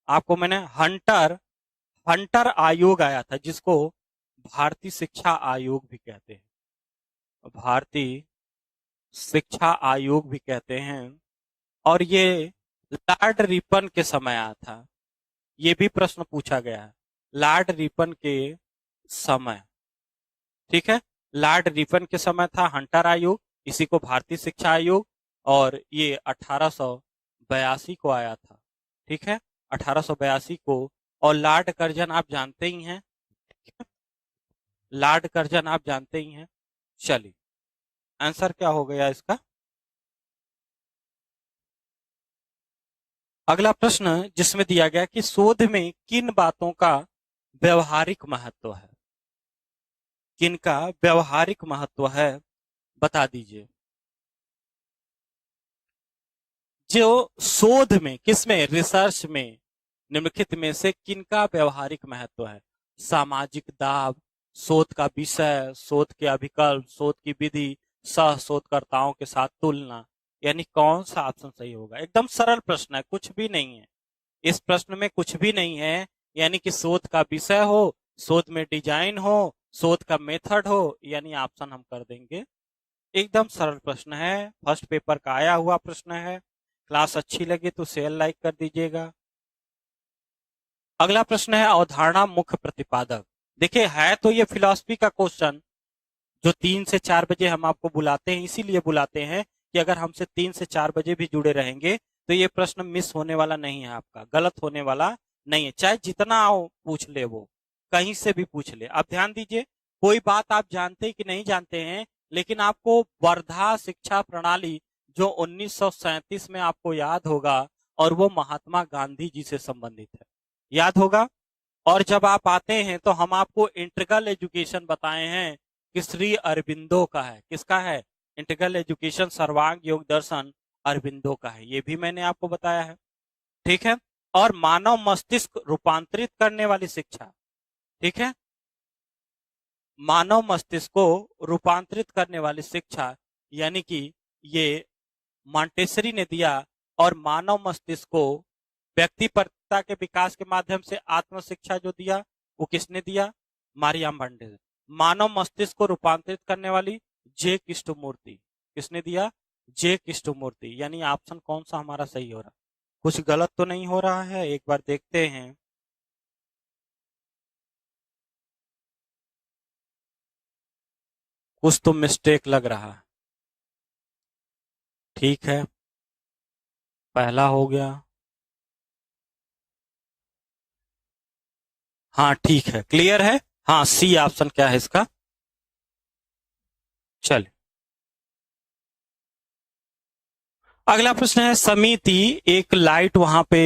आपको मैंने हंटर हंटर आयोग आया था, जिसको भारतीय शिक्षा आयोग भी कहते हैं, भारतीय शिक्षा आयोग भी कहते हैं। और ये लॉर्ड रिपन के समय आया था, ये भी प्रश्न पूछा गया है, लॉर्ड रिपन के समय, ठीक है। लॉर्ड रिपन के समय था हंटर आयोग, इसी को भारतीय शिक्षा आयोग, और ये 1882 को आया था, ठीक है, 1882 को। और लॉर्ड कर्जन आप जानते ही हैं, लॉर्ड कर्जन आप जानते ही हैं। चलिए आंसर क्या हो गया इसका? अगला प्रश्न जिसमें दिया गया कि शोध में किन बातों का व्यवहारिक महत्व है, किन का व्यवहारिक महत्व है, बता दीजिए। जो शोध में, किसमें? रिसर्च में निम्नलिखित में से किनका व्यवहारिक महत्व है? सामाजिक दाब, शोध का विषय, शोध के अभिकल्प, शोध की विधि, सह शोधकर्ताओं के साथ तुलना, यानी कौन सा ऑप्शन सही होगा? एकदम सरल प्रश्न है, कुछ भी नहीं है इस प्रश्न में, कुछ भी नहीं है। यानी कि शोध का विषय हो, शोध में डिजाइन हो, शोध का मेथड हो, यानी ऑप्शन हम कर देंगे। एकदम सरल प्रश्न है, फर्स्ट पेपर का आया हुआ प्रश्न है। क्लास अच्छी लगे तो शेयर लाइक कर दीजिएगा। अगला प्रश्न है अवधारणा मुख्य प्रतिपादक। देखिए है तो ये फिलॉसफी का क्वेश्चन, जो 3 से 4 बजे हम आपको बुलाते हैं, इसीलिए बुलाते हैं कि अगर हमसे 3 से 4 बजे भी जुड़े रहेंगे तो ये प्रश्न मिस होने वाला नहीं है, आपका गलत होने वाला नहीं है। चाहे जितना आओ पूछ ले, वो कहीं से भी पूछ ले। आप ध्यान दीजिए, कोई बात आप जानते कि नहीं जानते हैं, लेकिन आपको वर्धा शिक्षा प्रणाली जो 1937 में आपको याद होगा, और वो महात्मा गांधी जी से संबंधित है, याद होगा। और जब आप आते हैं तो हम आपको इंटीग्रल एजुकेशन बताए हैं कि श्री अरबिंदो का है, किसका है? इंटीग्रल एजुकेशन सर्वांग योग दर्शन अरबिंदो का है, ये भी मैंने आपको बताया है, ठीक है। और मानव मस्तिष्क रूपांतरित करने वाली शिक्षा, ठीक है, मानव मस्तिष्क को रूपांतरित करने वाली शिक्षा, यानी कि ये मॉन्टेसरी ने दिया। और मानव मस्तिष्क को व्यक्तिपरता के विकास के माध्यम से आत्म शिक्षा जो दिया, वो किसने दिया? मारियाम भंडे। मानव मस्तिष्क को रूपांतरित करने वाली जे कृष्णमूर्ति, किसने दिया? जे कृष्णमूर्ति। यानी ऑप्शन कौन सा हमारा सही हो रहा? कुछ गलत तो नहीं हो रहा है, एक बार देखते हैं। कुछ तो मिस्टेक लग रहा है, ठीक है, पहला हो गया, हाँ ठीक है, क्लियर है। हाँ सी ऑप्शन क्या है इसका? चल अगला प्रश्न है, समिति एक लाइट वहां पे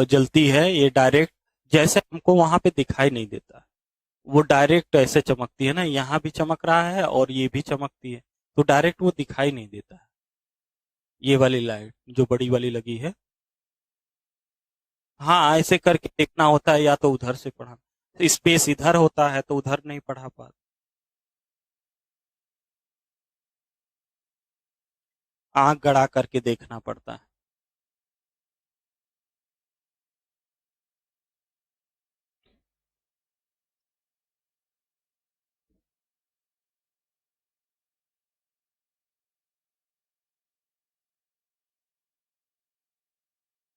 जलती है, ये डायरेक्ट जैसे हमको वहां पे दिखाई नहीं देता, वो डायरेक्ट ऐसे चमकती है ना, यहाँ भी चमक रहा है और ये भी चमकती है, तो डायरेक्ट वो दिखाई नहीं देता है। ये वाली लाइट जो बड़ी वाली लगी है, हाँ, ऐसे करके देखना होता है, या तो उधर से पढ़ा, तो स्पेस इधर होता है तो उधर नहीं पढ़ा पाता। आंख गड़ा करके देखना पड़ता है।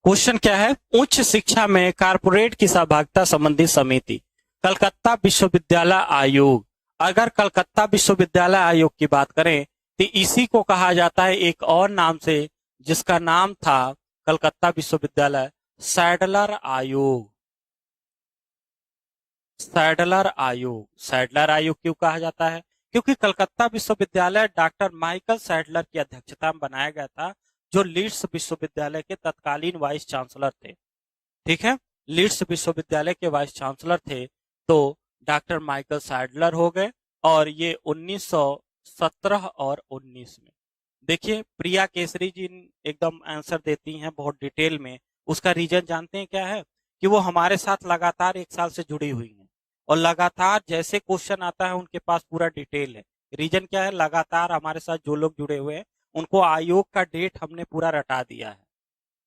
क्वेश्चन क्या है? उच्च शिक्षा में कारपोरेट की सहभागिता संबंधी समिति, कलकत्ता विश्वविद्यालय आयोग। अगर कलकत्ता विश्वविद्यालय आयोग की बात करें तो इसी को कहा जाता है एक और नाम से, जिसका नाम था कलकत्ता विश्वविद्यालय सैडलर आयोग। सैडलर आयोग, सैडलर आयोग क्यों कहा जाता है? क्योंकि कलकत्ता विश्वविद्यालय डॉक्टर माइकल सैडलर की अध्यक्षता में बनाया गया था, जो लीड्स विश्वविद्यालय के तत्कालीन वाइस चांसलर थे। ठीक है, लीड्स विश्वविद्यालय के वाइस चांसलर थे, तो डॉक्टर माइकल सैडलर हो गए। और ये 1917 और 19 में, देखिए प्रिया केसरी जी एकदम आंसर देती हैं बहुत डिटेल में। उसका रीजन जानते हैं क्या है? कि वो हमारे साथ लगातार 1 साल से जुड़ी हुई हैं, और लगातार जैसे क्वेश्चन आता है उनके पास पूरा डिटेल है। रीजन क्या है? लगातार हमारे साथ जो लोग जुड़े हुए हैं, उनको आयोग का डेट हमने पूरा रटा दिया है।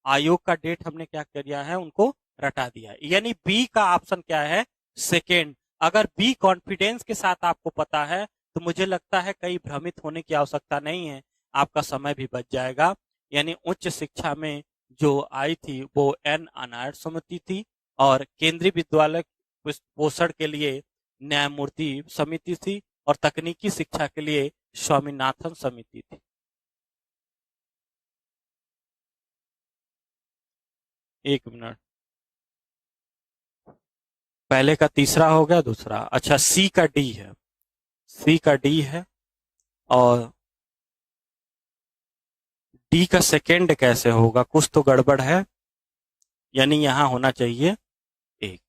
आयोग का डेट हमने क्या किया है? उनको रटा दिया है। यानी बी का ऑप्शन क्या है? सेकेंड। अगर बी कॉन्फिडेंस के साथ आपको पता है, तो मुझे लगता है कहीं भ्रमित होने की आवश्यकता नहीं है, आपका समय भी बच जाएगा। यानी उच्च शिक्षा में जो आई थी वो एन अनायत समिति थी, और केंद्रीय विद्यालय पोषण के लिए न्यायमूर्ति समिति थी, और तकनीकी शिक्षा के लिए स्वामीनाथन समिति थी। एक मिनट, पहले का तीसरा हो गया, दूसरा, अच्छा सी का डी है, सी का डी है, और डी का सेकेंड कैसे होगा? कुछ तो गड़बड़ है। यानी यहां होना चाहिए एक,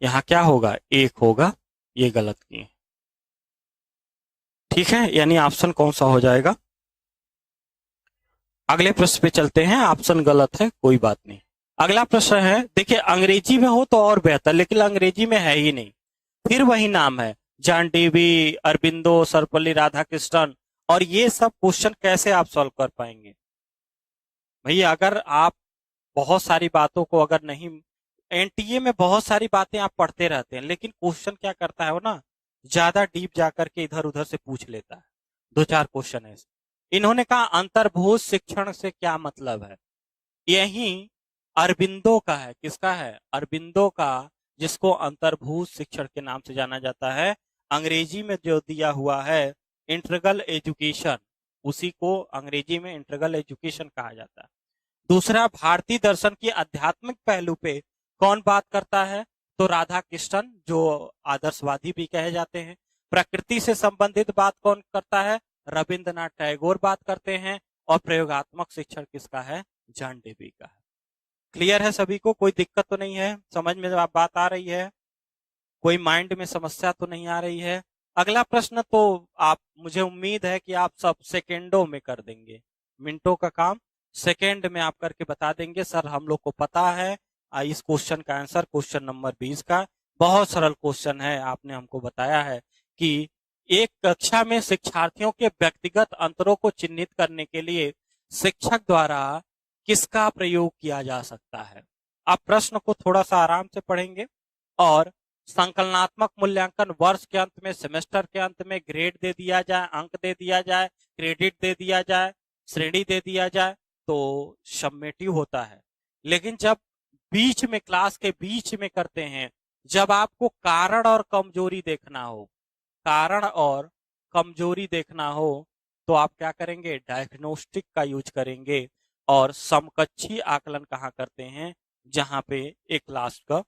यहाँ क्या होगा? एक होगा, ये गलत किए। ठीक है, यानी ऑप्शन कौन सा हो जाएगा? अगले प्रश्न पे चलते हैं। ऑप्शन गलत है, कोई बात नहीं। अगला प्रश्न है, देखिए अंग्रेजी में हो तो और बेहतर, लेकिन अंग्रेजी में है ही नहीं। फिर वही नाम है, जॉन डीवी, अरबिंदो, सर्वपल्ली राधाकृष्णन, और ये सब क्वेश्चन कैसे आप सॉल्व कर पाएंगे? भैया अगर आप बहुत सारी बातों को अगर नहीं, एनटीए में बहुत सारी बातें आप पढ़ते रहते हैं, लेकिन क्वेश्चन क्या करता है वो ना, ज्यादा डीप जाकर के इधर उधर से पूछ लेता है। दो चार क्वेश्चन है। इन्होंने कहा अंतर्भूत शिक्षण से क्या मतलब है? यही अरबिंदो का है। किसका है? अरबिंदो का, जिसको अंतर्भूत शिक्षण के नाम से जाना जाता है। अंग्रेजी में जो दिया हुआ है इंटीग्रल एजुकेशन, उसी को अंग्रेजी में इंटीग्रल एजुकेशन कहा जाता है। दूसरा, भारतीय दर्शन की आध्यात्मिक पहलू पे कौन बात करता है? तो राधा कृष्णन, जो आदर्शवादी भी कहे जाते हैं। प्रकृति से संबंधित बात कौन करता है? रविंद्रनाथ टैगोर बात करते हैं। और प्रयोगात्मक शिक्षण किसका है? जॉन डेवी का है। क्लियर है सभी को? कोई दिक्कत तो नहीं है? समझ में आप बात आ रही है? कोई माइंड में समस्या तो नहीं आ रही है? अगला प्रश्न तो आप, मुझे उम्मीद है कि आप सब सेकेंडों में कर देंगे। मिनटों का काम सेकेंड में आप करके बता देंगे, सर हम लोग को पता है। इस क्वेश्चन का आंसर क्वेश्चन नंबर 20 का, बहुत सरल क्वेश्चन है। आपने हमको बताया है कि एक कक्षा में शिक्षार्थियों के व्यक्तिगत अंतरों को चिन्हित करने के लिए शिक्षक द्वारा किसका प्रयोग किया जा सकता है? आप प्रश्न को थोड़ा सा आराम से पढ़ेंगे, और संकलनात्मक मूल्यांकन वर्ष के अंत में, सेमेस्टर के अंत में ग्रेड दे दिया जाए, अंक दे दिया जाए, क्रेडिट दे दिया जाए, श्रेणी दे दिया जाए, तो समेटिव होता है। लेकिन जब बीच में, क्लास के बीच में करते हैं, जब आपको कारण और कमजोरी देखना हो, कारण और कमजोरी देखना हो, तो आप क्या करेंगे? डायग्नोस्टिक का यूज करेंगे। और समकक्षी आकलन कहाँ करते हैं? जहां पे एक लास्ट का,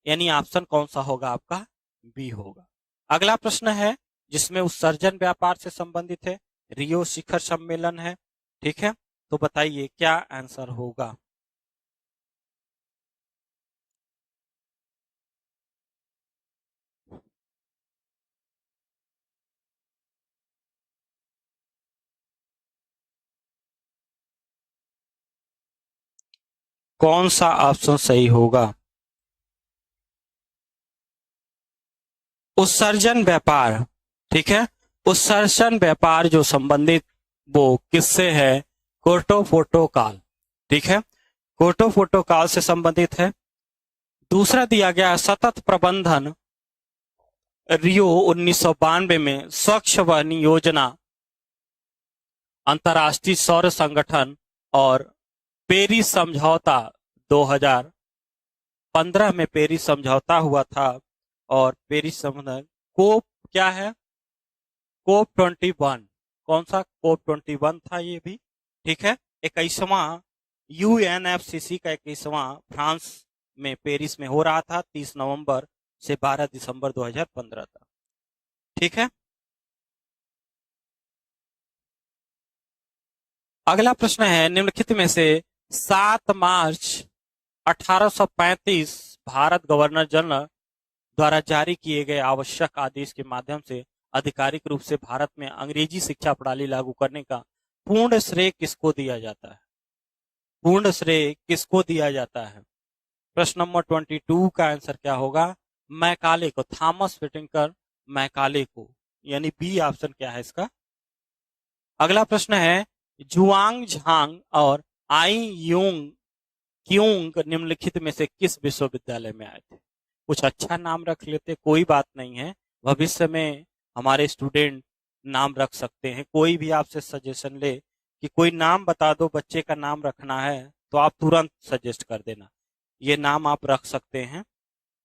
यानी ऑप्शन कौन सा होगा आपका? बी होगा। अगला प्रश्न है, जिसमें उत्सर्जन व्यापार से संबंधित है, रियो शिखर सम्मेलन है। ठीक है, तो बताइए क्या आंसर होगा? कौन सा ऑप्शन सही होगा? उत्सर्जन व्यापार, ठीक है। उत्सर्जन व्यापार जो संबंधित वो किससे है? क्योटो प्रोटोकॉल, ठीक है, क्योटो प्रोटोकॉल से संबंधित है। दूसरा दिया गया सतत प्रबंधन, रियो 1992 में स्वच्छ वहन योजना, अंतर्राष्ट्रीय सौर संगठन और पेरिस समझौता 2015 में पेरिस समझौता हुआ था। और पेरिस समझौता कोप क्या है? कोप 21, कौन सा? कोप 21 था ये भी, ठीक है। 21वां यूएनएफसीसी का 21वां फ्रांस में पेरिस में हो रहा था 30 नवंबर से 12 दिसंबर 2015 तक, ठीक है। अगला प्रश्न है, निम्नलिखित में से 7 मार्च 1835 भारत गवर्नर जनरल द्वारा जारी किए गए आवश्यक आदेश के माध्यम से आधिकारिक रूप से भारत में अंग्रेजी शिक्षा प्रणाली लागू करने का पूर्ण श्रेय किसको दिया जाता है? पूर्ण श्रेय किसको दिया जाता है? प्रश्न नंबर 22 का आंसर क्या होगा? मैकाले को, थॉमस व्हिटिकर मैकाले को, यानी बी ऑप्शन क्या है इसका? अगला प्रश्न है, जुआंग झांग और आई यूंग क्यूंग निम्नलिखित में से किस विश्वविद्यालय में आए थे? कुछ अच्छा नाम रख लेते, कोई बात नहीं है, भविष्य में हमारे स्टूडेंट नाम रख सकते हैं। कोई भी आपसे सजेशन ले कि कोई नाम बता दो, बच्चे का नाम रखना है, तो आप तुरंत सजेस्ट कर देना, ये नाम आप रख सकते हैं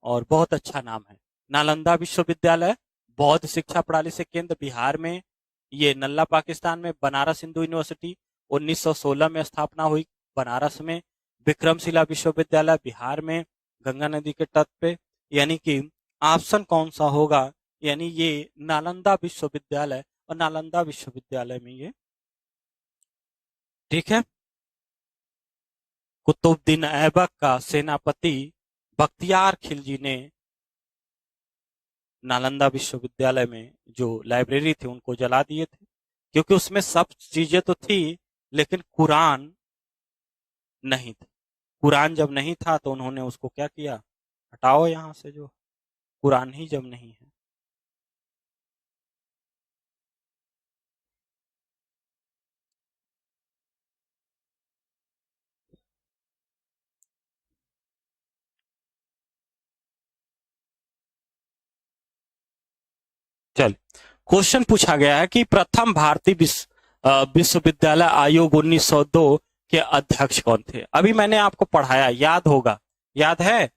और बहुत अच्छा नाम है। नालंदा विश्वविद्यालय, बौद्ध शिक्षा प्रणाली से केंद्र, बिहार में, ये नल्ला पाकिस्तान में। बनारस हिंदू यूनिवर्सिटी 1916 में स्थापना हुई बनारस में। विक्रमशिला विश्वविद्यालय बिहार में, गंगा नदी के तट पे, यानी कि ऑप्शन कौन सा होगा? यानी ये नालंदा विश्वविद्यालय, और नालंदा विश्वविद्यालय में ये, ठीक है। कुतुबुद्दीन ऐबक का सेनापति बख्तियार खिलजी ने नालंदा विश्वविद्यालय में जो लाइब्रेरी थी उनको जला दिए थे, क्योंकि उसमें सब चीजें तो थी लेकिन कुरान नहीं था। कुरान जब नहीं था तो उन्होंने उसको क्या किया? हटाओ यहां से, जो कुरान ही जब नहीं है। चल, क्वेश्चन पूछा गया है कि प्रथम भारतीय विश्वविद्यालय आयोग 1902 के अध्यक्ष कौन थे? अभी मैंने आपको पढ़ाया, याद होगा, याद है?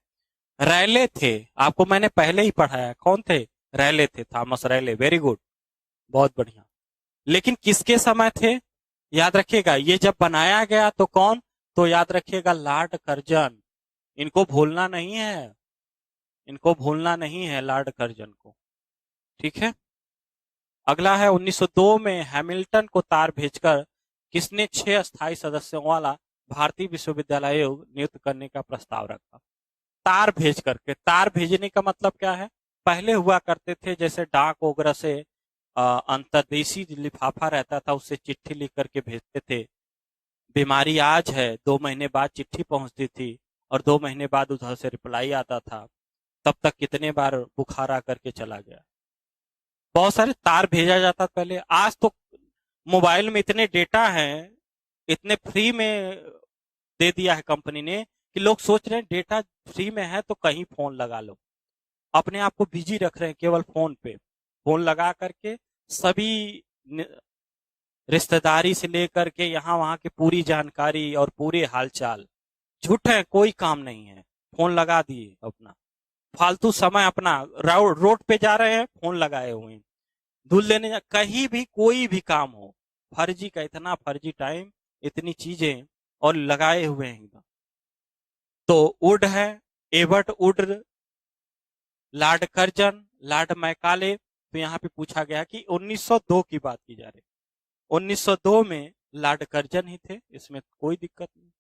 रैले थे, आपको मैंने पहले ही पढ़ाया। कौन थे? रैले थे, थॉमस रैले। वेरी गुड, बहुत बढ़िया। लेकिन किसके समय थे? याद रखिएगा, ये जब बनाया गया तो कौन? तो याद रखिएगा, लॉर्ड कर्जन। इनको भूलना नहीं है, इनको भूलना नहीं है, लॉर्ड कर्जन को, ठीक है। अगला है, 1902 में हैमिल्टन को तार भेजकर किसने 6 स्थायी सदस्यों वाला भारतीय विश्वविद्यालय आयोग नियुक्त करने का प्रस्ताव रखा? तार भेज करके, तार भेजने का मतलब क्या है? पहले हुआ करते थे जैसे डाक वगैरह से अंतर्देशीय लिफाफा रहता था, उससे चिट्ठी लिख करके भेजते थे। बीमारी आज है, 2 महीने बाद चिट्ठी पहुंचती थी और 2 महीने बाद उधर से रिप्लाई आता था। तब तक कितने बार बुखार आकर के चला गया। बहुत सारे तार भेजा जाता था पहले। आज तो मोबाइल में इतने डेटा हैं, इतने फ्री में दे दिया है कंपनी ने कि लोग सोच रहे हैं डेटा फ्री में है तो कहीं फोन लगा लो। अपने आप को बिजी रख रहे हैं केवल फोन पे, फोन लगा करके सभी रिश्तेदारी से लेकर के यहाँ वहां की पूरी जानकारी और पूरे हालचाल। झूठ है, कोई काम नहीं है, फोन लगा दिए अपना, फालतू समय अपना, रोड पे जा रहे हैं फोन लगाए हुए हैं, दूध लेने कहीं भी कोई भी काम हो, फर्जी का इतना फर्जी टाइम, इतनी चीजें और लगाए हुए हैं एकदम। तो वुड है, एबर्ट Wood, Lord Curzon, Lord Macaulay. तो यहाँ पे पूछा गया कि 1902 की बात की जा रही, 1902 में लॉर्ड कर्जन ही थे, इसमें कोई दिक्कत नहीं।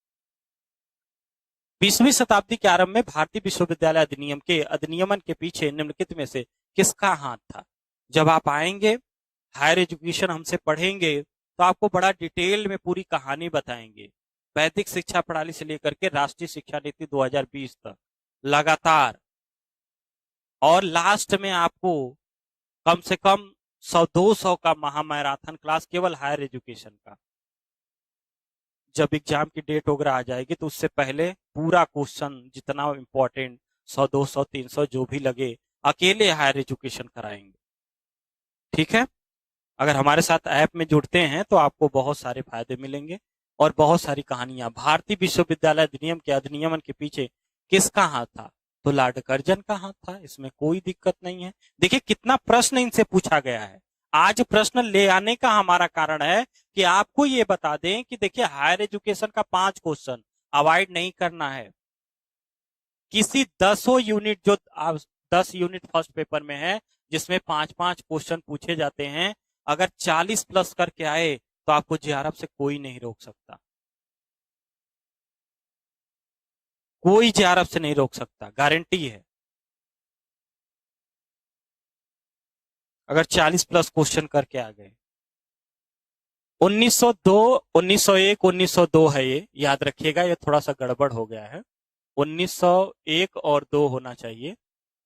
20वीं शताब्दी के आरंभ में भारतीय विश्वविद्यालय अधिनियम के अधिनियमन के पीछे निम्नलिखित में से किसका हाथ था? जब आप आएंगे, हायर एजुकेशन हमसे पढ़ेंगे, तो आपको बड़ा डिटेल में पूरी कहानी बताएंगे। वैदिक शिक्षा प्रणाली से लेकर के राष्ट्रीय शिक्षा नीति 2020 तक लगातार। और लास्ट में आपको कम से कम 100-200 का महामैराथन क्लास केवल हायर एजुकेशन का। जब एग्जाम की डेट वगैरह आ जाएगी तो उससे पहले पूरा क्वेश्चन जितना इंपॉर्टेंट 100-200-300 जो भी लगे अकेले हायर एजुकेशन कराएंगे। ठीक है, अगर हमारे साथ ऐप में जुड़ते हैं तो आपको बहुत सारे फायदे मिलेंगे और बहुत सारी कहानियां। भारतीय विश्वविद्यालय अधिनियम के अधिनियमन के पीछे किसका हाथ था? तो लॉर्ड कर्जन का हाथ था, इसमें कोई दिक्कत नहीं है। देखिए कितना प्रश्न इनसे पूछा गया है। आज प्रश्न ले आने का हमारा कारण है कि आपको ये बता दें कि देखिए हायर एजुकेशन का 5 क्वेश्चन अवॉइड नहीं करना है। किसी 10 यूनिट जो 10 यूनिट फर्स्ट पेपर में है जिसमें 5-5 क्वेश्चन पूछे जाते हैं, अगर 40 प्लस करके आए तो आपको जेआरएफ से कोई नहीं रोक सकता, कोई जेआरएफ से नहीं रोक सकता, गारंटी है। अगर 40 प्लस क्वेश्चन करके आ गए। 1902, 1901, 1902 है ये, याद रखिएगा, ये थोड़ा सा गड़बड़ हो गया है। 1901 और 2 होना चाहिए,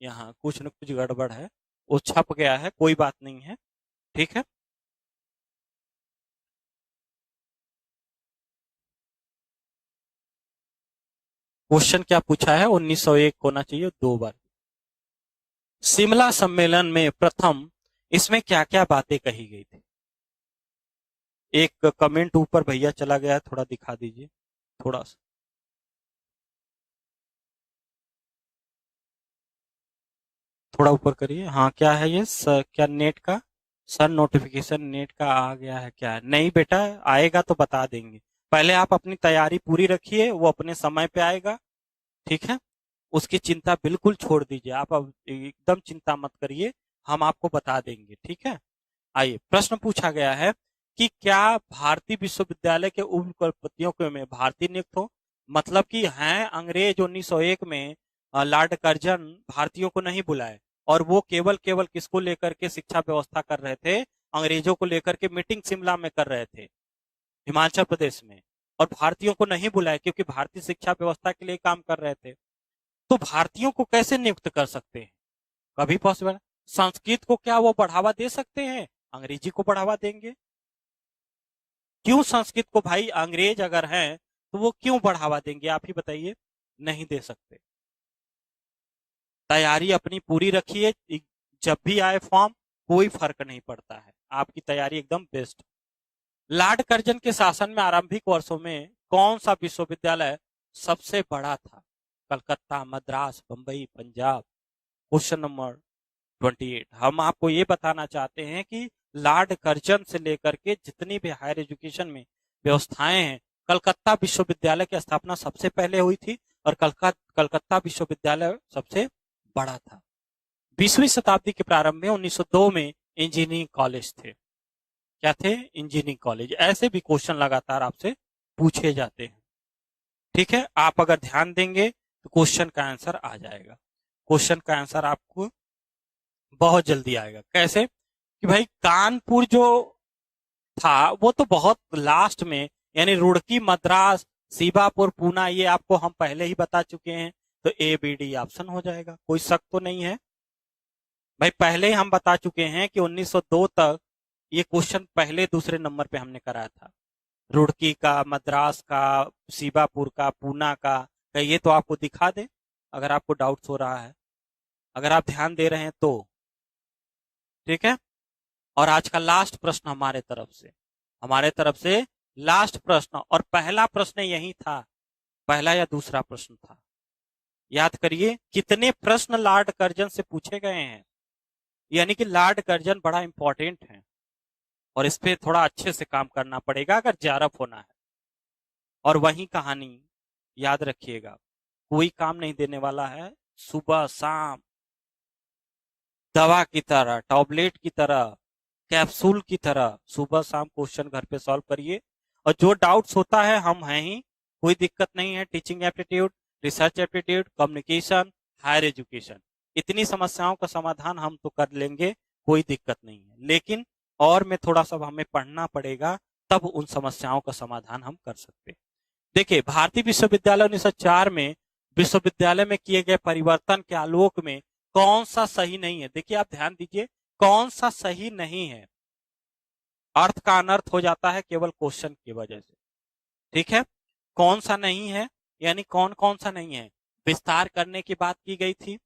यहाँ कुछ न कुछ गड़बड़ है, वो छप गया है, कोई बात नहीं है। ठीक है, क्वेश्चन क्या पूछा है? 1901 होना चाहिए 2 बार। शिमला सम्मेलन में प्रथम इसमें क्या क्या बातें कही गई थी? एक कमेंट ऊपर भैया चला गया है, थोड़ा दिखा दीजिए, थोड़ा सा थोड़ा ऊपर करिए। हाँ, क्या है ये सर? क्या नेट का सर नोटिफिकेशन नेट का आ गया है क्या? नहीं बेटा, आएगा तो बता देंगे। पहले आप अपनी तैयारी पूरी रखिए, वो अपने समय पे आएगा। ठीक है, उसकी चिंता बिल्कुल छोड़ दीजिए, आप अब एकदम चिंता मत करिए, हम आपको बता देंगे। ठीक है, आइए, प्रश्न पूछा गया है कि क्या भारतीय विश्वविद्यालय के उप कुलपतियों के में भारतीय नियुक्त हो? मतलब कि हैं अंग्रेज 1901 में लॉर्ड कर्जन भारतीयों को नहीं बुलाए, और वो केवल केवल किसको लेकर के शिक्षा व्यवस्था कर रहे थे? अंग्रेजों को लेकर के मीटिंग शिमला में कर रहे थे, हिमाचल प्रदेश में, और भारतीयों को नहीं बुलाए क्योंकि भारतीय शिक्षा व्यवस्था के लिए काम कर रहे थे। तो भारतीयों को कैसे नियुक्त कर सकते हैं? कभी पॉसिबल? संस्कृत को क्या वो बढ़ावा दे सकते हैं? अंग्रेजी को बढ़ावा देंगे? क्यों संस्कृत को? भाई अंग्रेज अगर हैं तो वो क्यों बढ़ावा देंगे, आप ही बताइए। नहीं दे सकते। तैयारी अपनी पूरी रखिए, जब भी आए फॉर्म कोई फर्क नहीं पड़ता है, आपकी तैयारी एकदम बेस्ट। लॉर्ड कर्जन के शासन में आरंभिक वर्षों में कौन सा विश्वविद्यालय सबसे बड़ा था? कलकत्ता, मद्रास, बंबई, पंजाब? Question number 28। हम आपको ये बताना चाहते हैं कि लॉर्ड कर्जन से लेकर के जितनी भी हायर एजुकेशन में व्यवस्थाएं हैं, कलकत्ता विश्वविद्यालय की स्थापना सबसे पहले हुई थी और कलकत्ता विश्वविद्यालय सबसे बड़ा था। 20वीं शताब्दी के प्रारंभ में 1902 में इंजीनियरिंग कॉलेज थे। क्या थे? Engineering college. ऐसे भी क्वेश्चन लगातार आपसे पूछे जाते हैं। ठीक है, आप अगर ध्यान देंगे तो क्वेश्चन का आंसर आ जाएगा। क्वेश्चन का आंसर आपको बहुत जल्दी आएगा। कैसे? कि भाई कानपुर जो था वो तो बहुत लास्ट में, यानी रुड़की, मद्रास, सीबापुर, पूना, ये आपको हम पहले ही बता चुके हैं, तो ए बी डी ऑप्शन हो जाएगा, कोई शक तो नहीं है। भाई पहले ही हम बता चुके हैं कि 1902 तक ये क्वेश्चन पहले दूसरे नंबर पे हमने कराया था। रुड़की का, मद्रास का, सीबापुर का, पूना का, ये तो आपको दिखा दे अगर आपको डाउट्स हो रहा है, अगर आप ध्यान दे रहे हैं तो। ठीक है, और आज का लास्ट प्रश्न हमारे तरफ से लास्ट प्रश्न, और पहला प्रश्न यही था, पहला या दूसरा प्रश्न था। याद करिए कितने प्रश्न लॉर्ड कर्जन से पूछे गए हैं, यानी कि लॉर्ड कर्जन बड़ा इंपॉर्टेंट है और इस पे थोड़ा अच्छे से काम करना पड़ेगा अगर जेआरएफ होना है। और वही कहानी याद रखिएगा, कोई काम नहीं देने वाला है, सुबह शाम दवा की तरह, टॉबलेट की तरह, कैप्सूल की तरह सुबह शाम क्वेश्चन घर पे सॉल्व करिए। और जो डाउट्स होता है हम हैं ही, कोई दिक्कत नहीं है। Teaching aptitude, research aptitude, communication, higher education, इतनी समस्याओं का समाधान हम तो कर लेंगे, कोई दिक्कत नहीं है। लेकिन और में थोड़ा सा हमें पढ़ना पड़ेगा, तब उन समस्याओं का समाधान हम कर सकते हैं। देखिए, भारतीय विश्वविद्यालय 1904 में विश्वविद्यालय में किए गए परिवर्तन के आलोक में कौन सा सही नहीं है? देखिए, आप ध्यान दीजिए, कौन सा सही नहीं है। अर्थ का अनर्थ हो जाता है केवल क्वेश्चन की वजह से। ठीक है, कौन सा नहीं है, यानी कौन कौन सा नहीं है? विस्तार करने की बात की गई थी,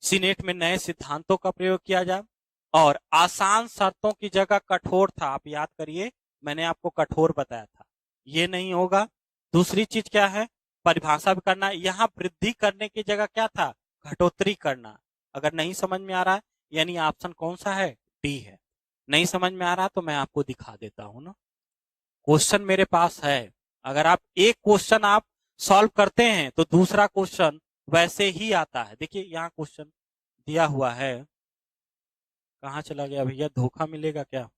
सीनेट में नए सिद्धांतों का प्रयोग किया जाए, और आसान शर्तों की जगह कठोर था। आप याद करिए, मैंने आपको कठोर बताया था, ये नहीं होगा। दूसरी चीज क्या है? परिभाषा भी करना। यहाँ वृद्धि करने की जगह क्या था? घटोत्तरी करना। अगर नहीं समझ में आ रहा है, यानी ऑप्शन कौन सा है? डी है। नहीं समझ में आ रहा तो मैं आपको दिखा देता हूं ना। क्वेश्चन मेरे पास है, अगर आप एक क्वेश्चन आप सॉल्व करते हैं तो दूसरा क्वेश्चन वैसे ही आता है। देखिए, यहाँ क्वेश्चन दिया हुआ है, कहाँ चला गया भैया? धोखा मिलेगा क्या?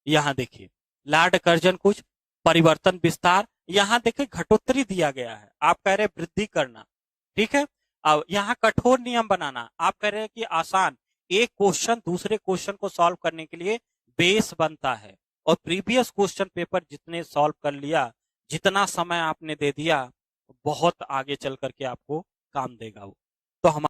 यहाँ देखिए, लॉर्ड कर्जन कुछ परिवर्तन विस्तार, यहाँ देखिए घटोत्तरी दिया गया है, आप कह रहे हैं वृद्धि करना। ठीक है, अब यहाँ कठोर नियम बनाना, आप कह रहे हैं कि आसान। एक क्वेश्चन दूसरे क्वेश्चन को सॉल्व करने के लिए बेस बनता है, और प्रीवियस क्वेश्चन पेपर जितने सॉल्व कर लिया, जितना समय आपने दे दिया, बहुत आगे चल करके आपको काम देगा वो। तो हम